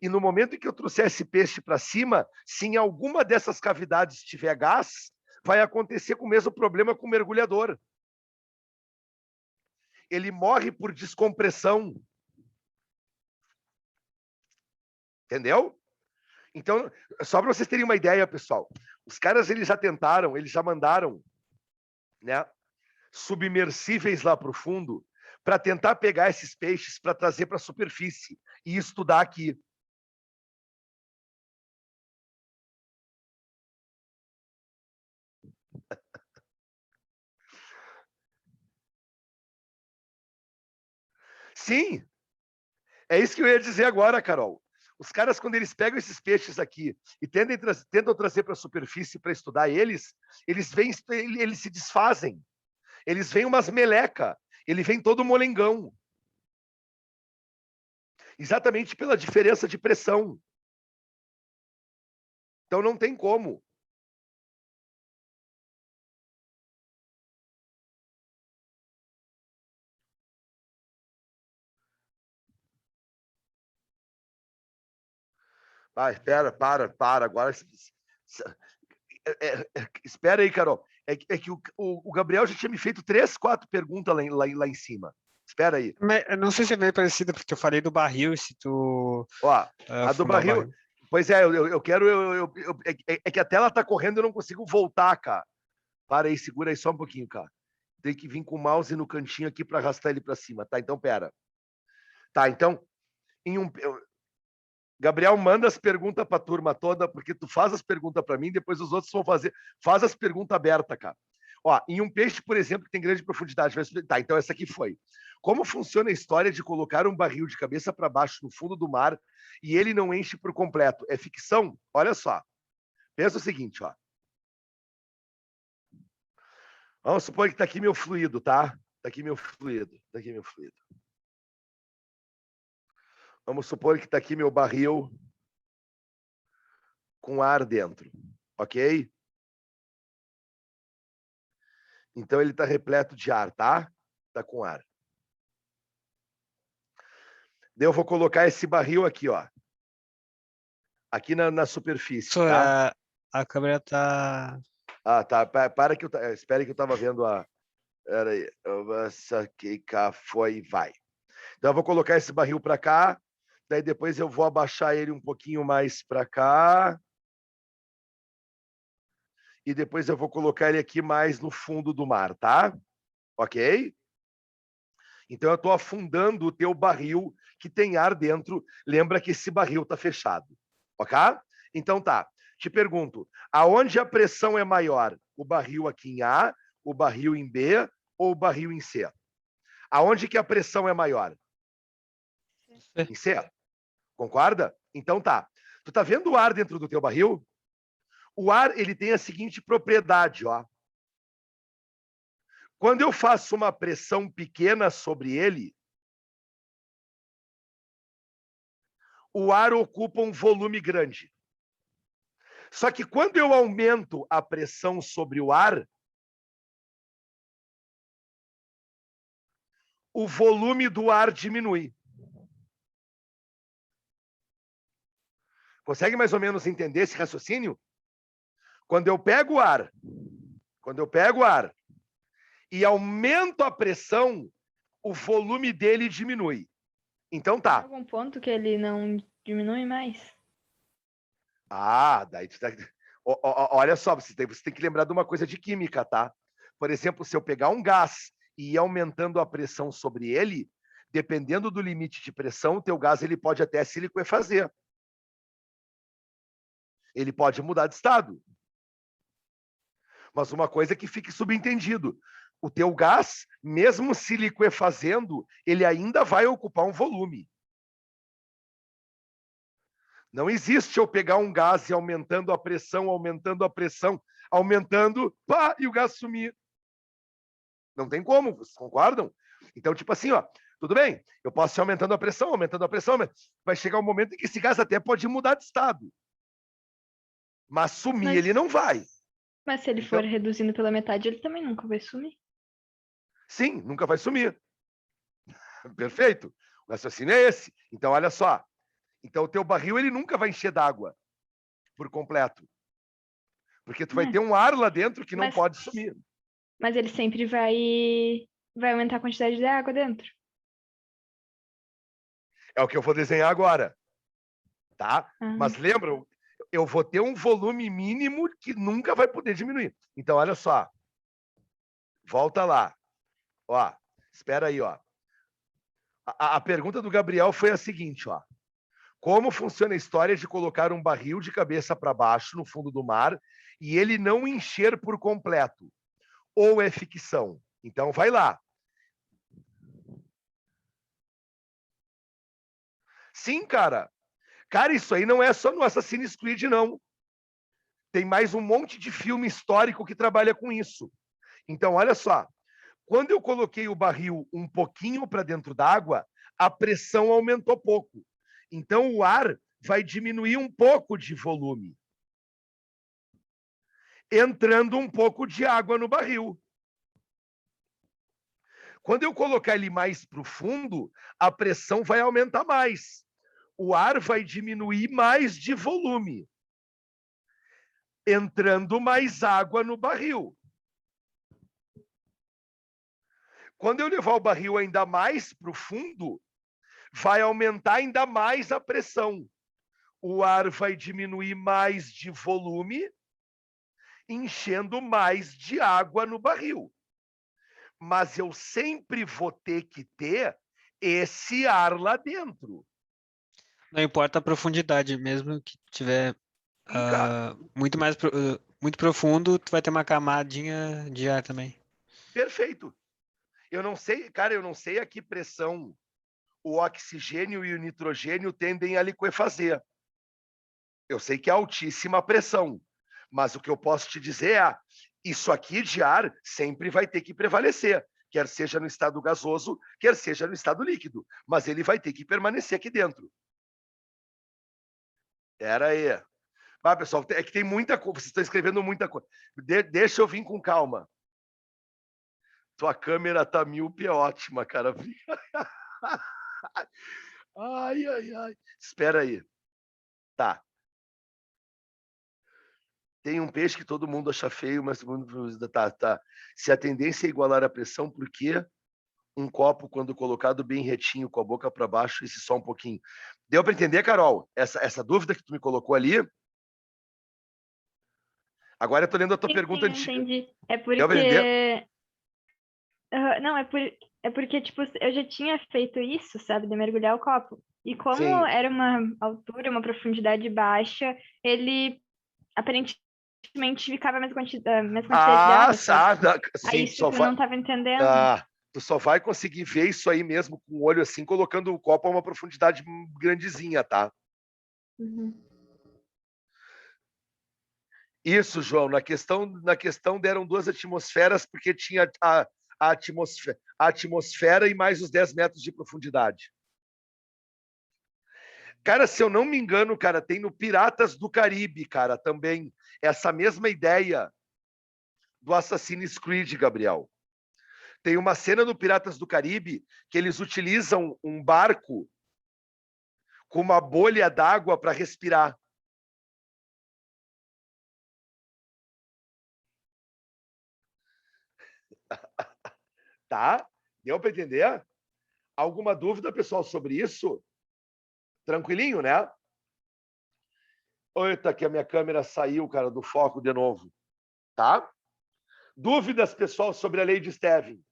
E no momento em que eu trouxer esse peixe para cima, se em alguma dessas cavidades tiver gás, vai acontecer com o mesmo problema com o mergulhador. Ele morre por descompressão. Entendeu? Então, só para vocês terem uma ideia, pessoal, os caras eles já tentaram, eles já mandaram, né, submersíveis lá para o fundo para tentar pegar esses peixes para trazer para a superfície e estudar aqui. Sim, é isso que eu ia dizer agora, Carol. Os caras, quando eles pegam esses peixes aqui e tentam trazer para a superfície para estudar eles se desfazem. Eles vêm umas meleca, ele vem todo molengão. Exatamente pela diferença de pressão. Então não tem como. Ah, espera, para. Agora. Espera aí, Carol. É que o Gabriel já tinha me feito 3, 4 perguntas lá em cima. Espera aí. Mas, eu não sei se é meio parecido, porque eu falei do barril e se tu... Ó, a do barril. Pois é, eu quero. É que a tela tá correndo e eu não consigo voltar, cara. Para aí, segura aí só um pouquinho, cara. Tem que vir com o mouse no cantinho aqui para arrastar ele para cima, tá? Então, pera. Tá, então, Gabriel, manda as perguntas para a turma toda, porque tu faz as perguntas para mim, depois os outros vão fazer. Faz as perguntas abertas, cara. Ó, em um peixe, por exemplo, que tem grande profundidade. Tá, então essa aqui foi. Como funciona a história de colocar um barril de cabeça para baixo no fundo do mar e ele não enche por completo? É ficção? Olha só. Pensa o seguinte, ó. Vamos supor que tá aqui meu fluido, tá? Tá aqui meu fluido. Tá aqui meu fluido. Vamos supor que tá aqui meu barril com ar dentro, ok? Então ele tá repleto de ar, tá? Tá com ar. Daí eu vou colocar esse barril aqui, ó. Aqui na superfície, tá? A câmera tá... Ah, tá. Para que eu... Espere que eu tava vendo a... Pera aí. Essa aqui, cá, foi, vai. Então eu vou colocar esse barril para cá. Daí depois eu vou abaixar ele um pouquinho mais para cá. E depois eu vou colocar ele aqui mais no fundo do mar, tá? Ok? Então eu estou afundando o teu barril que tem ar dentro. Lembra que esse barril está fechado, ok? Então tá. Te pergunto, aonde a pressão é maior? O barril aqui em A, o barril em B ou o barril em C? Aonde que a pressão é maior? Em C. Concorda? Então tá. Tu tá vendo o ar dentro do teu barril? O ar, ele tem a seguinte propriedade, ó. Quando eu faço uma pressão pequena sobre ele, o ar ocupa um volume grande. Só que quando eu aumento a pressão sobre o ar, o volume do ar diminui. Consegue mais ou menos entender esse raciocínio? Quando eu pego o ar e aumento a pressão, o volume dele diminui. Então tá. Tem algum ponto que ele não diminui mais? Ah, daí tu tá... Olha só, você tem que lembrar de uma coisa de química, tá? Por exemplo, se eu pegar um gás e ir aumentando a pressão sobre ele, dependendo do limite de pressão, o teu gás ele pode até se liquefazer. Ele pode mudar de estado. Mas uma coisa que fique subentendido, o teu gás, mesmo se liquefazendo, ele ainda vai ocupar um volume. Não existe eu pegar um gás e aumentando a pressão, pá, e o gás sumir. Não tem como, vocês concordam? Então, tipo assim, ó, tudo bem, eu posso ir aumentando a pressão, mas vai chegar um momento em que esse gás até pode mudar de estado. Mas sumir ele não vai. Mas se ele for reduzindo pela metade, ele também nunca vai sumir. Sim, nunca vai sumir. Perfeito. O raciocínio é esse. Então, olha só. Então, o teu barril ele nunca vai encher d'água por completo. Porque tu vai ter um ar lá dentro que não pode sumir. Mas ele sempre vai aumentar a quantidade de água dentro. É o que eu vou desenhar agora. Tá? Uhum. Mas lembra, eu vou ter um volume mínimo que nunca vai poder diminuir. Então, olha só. Volta lá. Ó, espera aí, ó. A pergunta do Gabriel foi a seguinte, ó. Como funciona a história de colocar um barril de cabeça para baixo no fundo do mar e ele não encher por completo? Ou é ficção? Então, vai lá. Sim, cara. Cara, isso aí não é só no Assassin's Creed, não. Tem mais um monte de filme histórico que trabalha com isso. Então, olha só. Quando eu coloquei o barril um pouquinho para dentro d'água, a pressão aumentou pouco. Então, o ar vai diminuir um pouco de volume, entrando um pouco de água no barril. Quando eu colocar ele mais para o fundo, a pressão vai aumentar mais. O ar vai diminuir mais de volume, entrando mais água no barril. Quando eu levar o barril ainda mais para o fundo, vai aumentar ainda mais a pressão. O ar vai diminuir mais de volume, enchendo mais de água no barril. Mas eu sempre vou ter que ter esse ar lá dentro. Não importa a profundidade, mesmo que tiver muito profundo, tu vai ter uma camadinha de ar também. Perfeito. Eu não sei, cara, eu não sei a que pressão o oxigênio e o nitrogênio tendem a liquefazer. Eu sei que é altíssima pressão, mas o que eu posso te dizer é, isso aqui de ar sempre vai ter que prevalecer, quer seja no estado gasoso, quer seja no estado líquido, mas ele vai ter que permanecer aqui dentro. Pera aí. Ah, pessoal, é que tem muita coisa, vocês estão escrevendo muita coisa. Deixa eu vir com calma. Tua câmera tá míope, é ótima, cara. Ai, ai, ai. Espera aí. Tá. Tem um peixe que todo mundo acha feio, mas todo mundo... Tá. Se a tendência é igualar a pressão, por que um copo, quando colocado bem retinho, com a boca para baixo, esse só um pouquinho? Deu para entender, Carol? Essa dúvida que tu me colocou ali? Agora eu tô lendo a tua pergunta antiga. Entendi. É Deu pra entender? porque... Não, é porque, tipo, eu já tinha feito isso, sabe? De mergulhar o copo. E como Sim. era uma altura, uma profundidade baixa, ele aparentemente ficava a mesma quantidade de água, sabe? Aí Sim, isso que eu não estava entendendo. tu só vai conseguir ver isso aí mesmo com o olho assim, colocando o copo a uma profundidade grandezinha, tá? Uhum. Isso, João. Na questão deram 2 atmosferas, porque tinha a atmosfera e mais os 10 metros de profundidade. Cara, se eu não me engano, cara, tem no Piratas do Caribe, cara, também essa mesma ideia do Assassin's Creed, Gabriel. Tem uma cena no Piratas do Caribe que eles utilizam um barco com uma bolha d'água para respirar. Tá? Deu para entender? Alguma dúvida, pessoal, sobre isso? Tranquilinho, né? Eita, que a minha câmera saiu, cara, do foco de novo. Tá? Dúvidas, pessoal, sobre a lei de Stevin?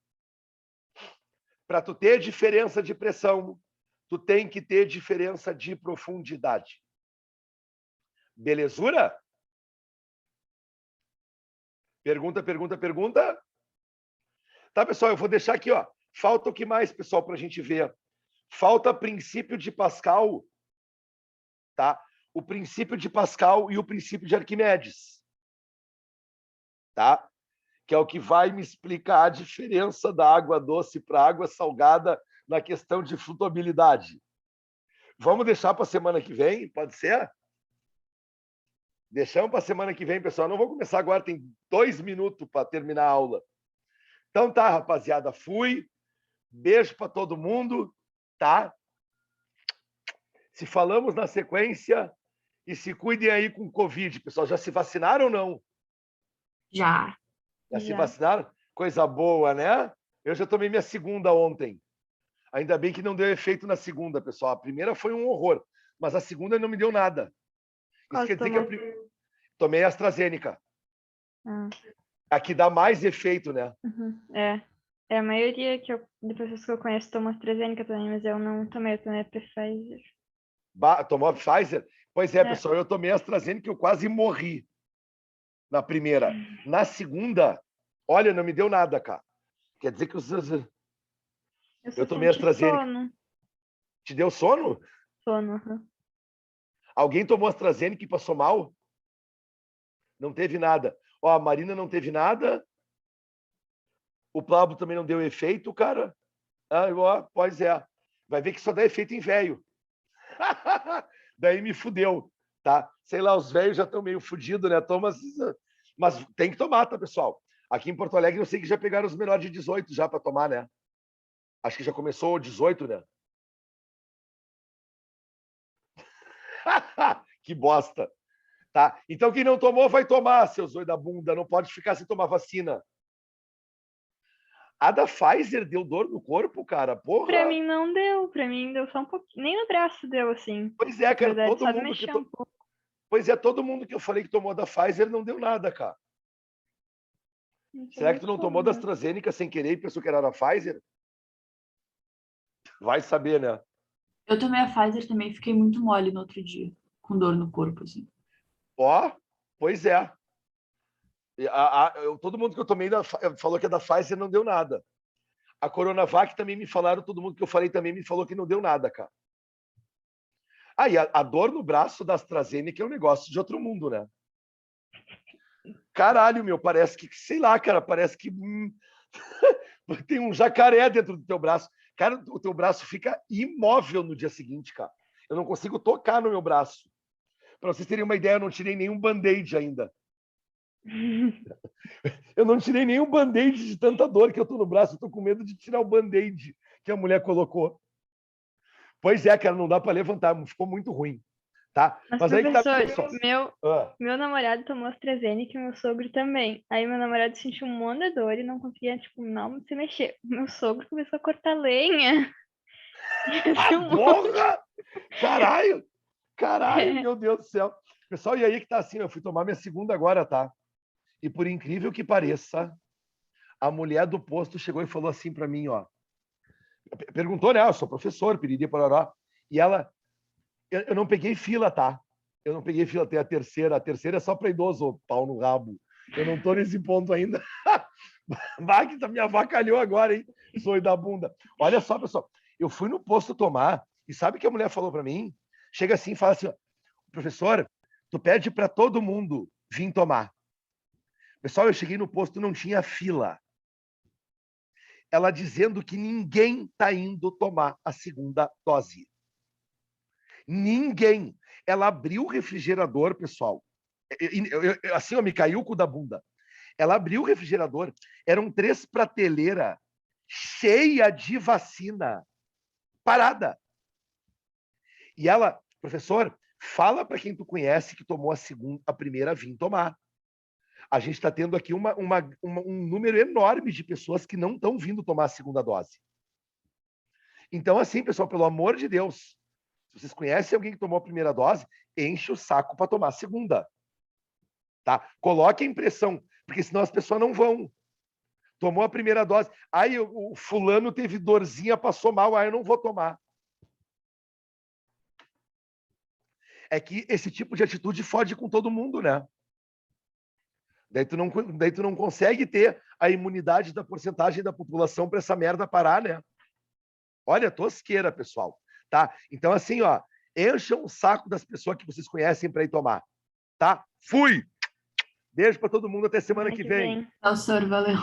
Para tu ter diferença de pressão, tu tem que ter diferença de profundidade. Belezura? Pergunta? Tá, pessoal, eu vou deixar aqui, ó. Falta o que mais, pessoal, para a gente ver? Falta princípio de Pascal, tá? O princípio de Pascal e o princípio de Arquimedes, tá? Que é o que vai me explicar a diferença da água doce para água salgada na questão de flutuabilidade. Vamos deixar para a semana que vem? Pode ser? Deixamos para a semana que vem, pessoal. Não vou começar agora, tem 2 minutos para terminar a aula. Então tá, rapaziada, fui. Beijo para todo mundo, tá? Se falamos na sequência, e se cuidem aí com o Covid, pessoal. Já se vacinaram ou não? Já. Já se vacinaram? Coisa boa, né? Eu já tomei minha segunda ontem. Ainda bem que não deu efeito na segunda, pessoal. A primeira foi um horror, mas a segunda não me deu nada. Isso quer dizer que eu tomei AstraZeneca. A que dá mais efeito, né? Uhum. É. A maioria de pessoas que eu conheço tomam AstraZeneca também, mas eu não tomei, eu tomei a Pfizer. Tomou a Pfizer? Pois é, É. pessoal, eu tomei a AstraZeneca, eu quase morri na primeira. Na segunda, olha, não me deu nada, cara. Quer dizer que eu tomei a AstraZeneca. Sono. Te deu sono? Sono. Uhum. Alguém tomou AstraZeneca e passou mal? Não teve nada. Ó, a Marina não teve nada. O Pablo também não deu efeito, cara. Ah, ó, pois é. Vai ver que só dá efeito em velho. Daí me fudeu, tá? Sei lá, os velhos já estão meio fudidos, né? Mas tem que tomar, tá, pessoal? Aqui em Porto Alegre eu sei que já pegaram os menores de 18 já para tomar, né? Acho que já começou o 18, né? Que bosta. Tá? Então quem não tomou vai tomar, seus zoio da bunda. Não pode ficar sem tomar vacina. A da Pfizer deu dor no corpo, cara? Porra. Pra mim não deu. Pra mim deu só um pouquinho. Nem no braço deu, assim. Pois é, cara. Verdade, Todo só mundo mexer que um pouco. Pois é, todo mundo que eu falei que tomou da Pfizer não deu nada, cara. Será que tu não tomou da AstraZeneca sem querer e pensou que era da Pfizer? Vai saber, né? Eu tomei a Pfizer também e fiquei muito mole no outro dia, com dor no corpo, assim. Ó, pois é. Todo mundo que eu tomei falou que é da Pfizer não deu nada. A Coronavac também me falaram, todo mundo que eu falei também me falou que não deu nada, cara. E a dor no braço da AstraZeneca é um negócio de outro mundo, né? Caralho, meu, parece que, sei lá, cara, parece que tem um jacaré dentro do teu braço. Cara, o teu braço fica imóvel no dia seguinte, cara. Eu não consigo tocar no meu braço. Para vocês terem uma ideia, eu não tirei nenhum band-aid ainda. Eu não tirei nenhum band-aid de tanta dor que eu tô no braço. Eu tô com medo de tirar o band-aid que a mulher colocou. Pois é, cara, não dá para levantar. Ficou muito ruim. Tá? Mas aí professor, que tá... meu namorado tomou AstraZeneca e meu sogro também. Aí meu namorado sentiu um monte de dor e não conseguia, tipo, não se mexer. Meu sogro começou a cortar lenha. Porra! Caralho! Caralho, meu Deus do céu. Pessoal, e aí que tá assim, eu fui tomar minha segunda agora, tá? E por incrível que pareça, a mulher do posto chegou e falou assim para mim, ó. Perguntou, né? Eu sou professor, piriri, pororó. E ela... Eu não peguei fila, tá? Eu não peguei fila, tem a terceira. A terceira é só para idoso, pau no rabo. Eu não tô nesse ponto ainda. Magda me avacalhou agora, hein? Sou da bunda. Olha só, pessoal. Eu fui no posto tomar e sabe o que a mulher falou para mim? Chega assim e fala assim, ó, professor, tu pede para todo mundo vir tomar. Pessoal, eu cheguei no posto, não tinha fila. Ela dizendo que ninguém tá indo tomar a segunda dose. Ninguém. Ela abriu o refrigerador, pessoal. Assim, me caiu o cu da bunda. Ela abriu o refrigerador. Eram 3 prateleiras cheias de vacina. Parada. E ela, professor, fala para quem tu conhece que tomou a primeira, vir tomar. A gente está tendo aqui um número enorme de pessoas que não estão vindo tomar a segunda dose. Então, assim, pessoal, pelo amor de Deus, se vocês conhecem alguém que tomou a primeira dose, enche o saco para tomar a segunda. Tá? Coloque a impressão, porque senão as pessoas não vão. Tomou a primeira dose. Aí o fulano teve dorzinha, passou mal, aí eu não vou tomar. É que esse tipo de atitude fode com todo mundo, né? Daí tu não consegue ter a imunidade da porcentagem da população para essa merda parar, né? Olha, tosqueira, pessoal. Tá? Então, assim, ó, encham o saco das pessoas que vocês conhecem para ir tomar. Tá? Fui! Beijo para todo mundo, até semana que vem. Tchau, senhor, valeu.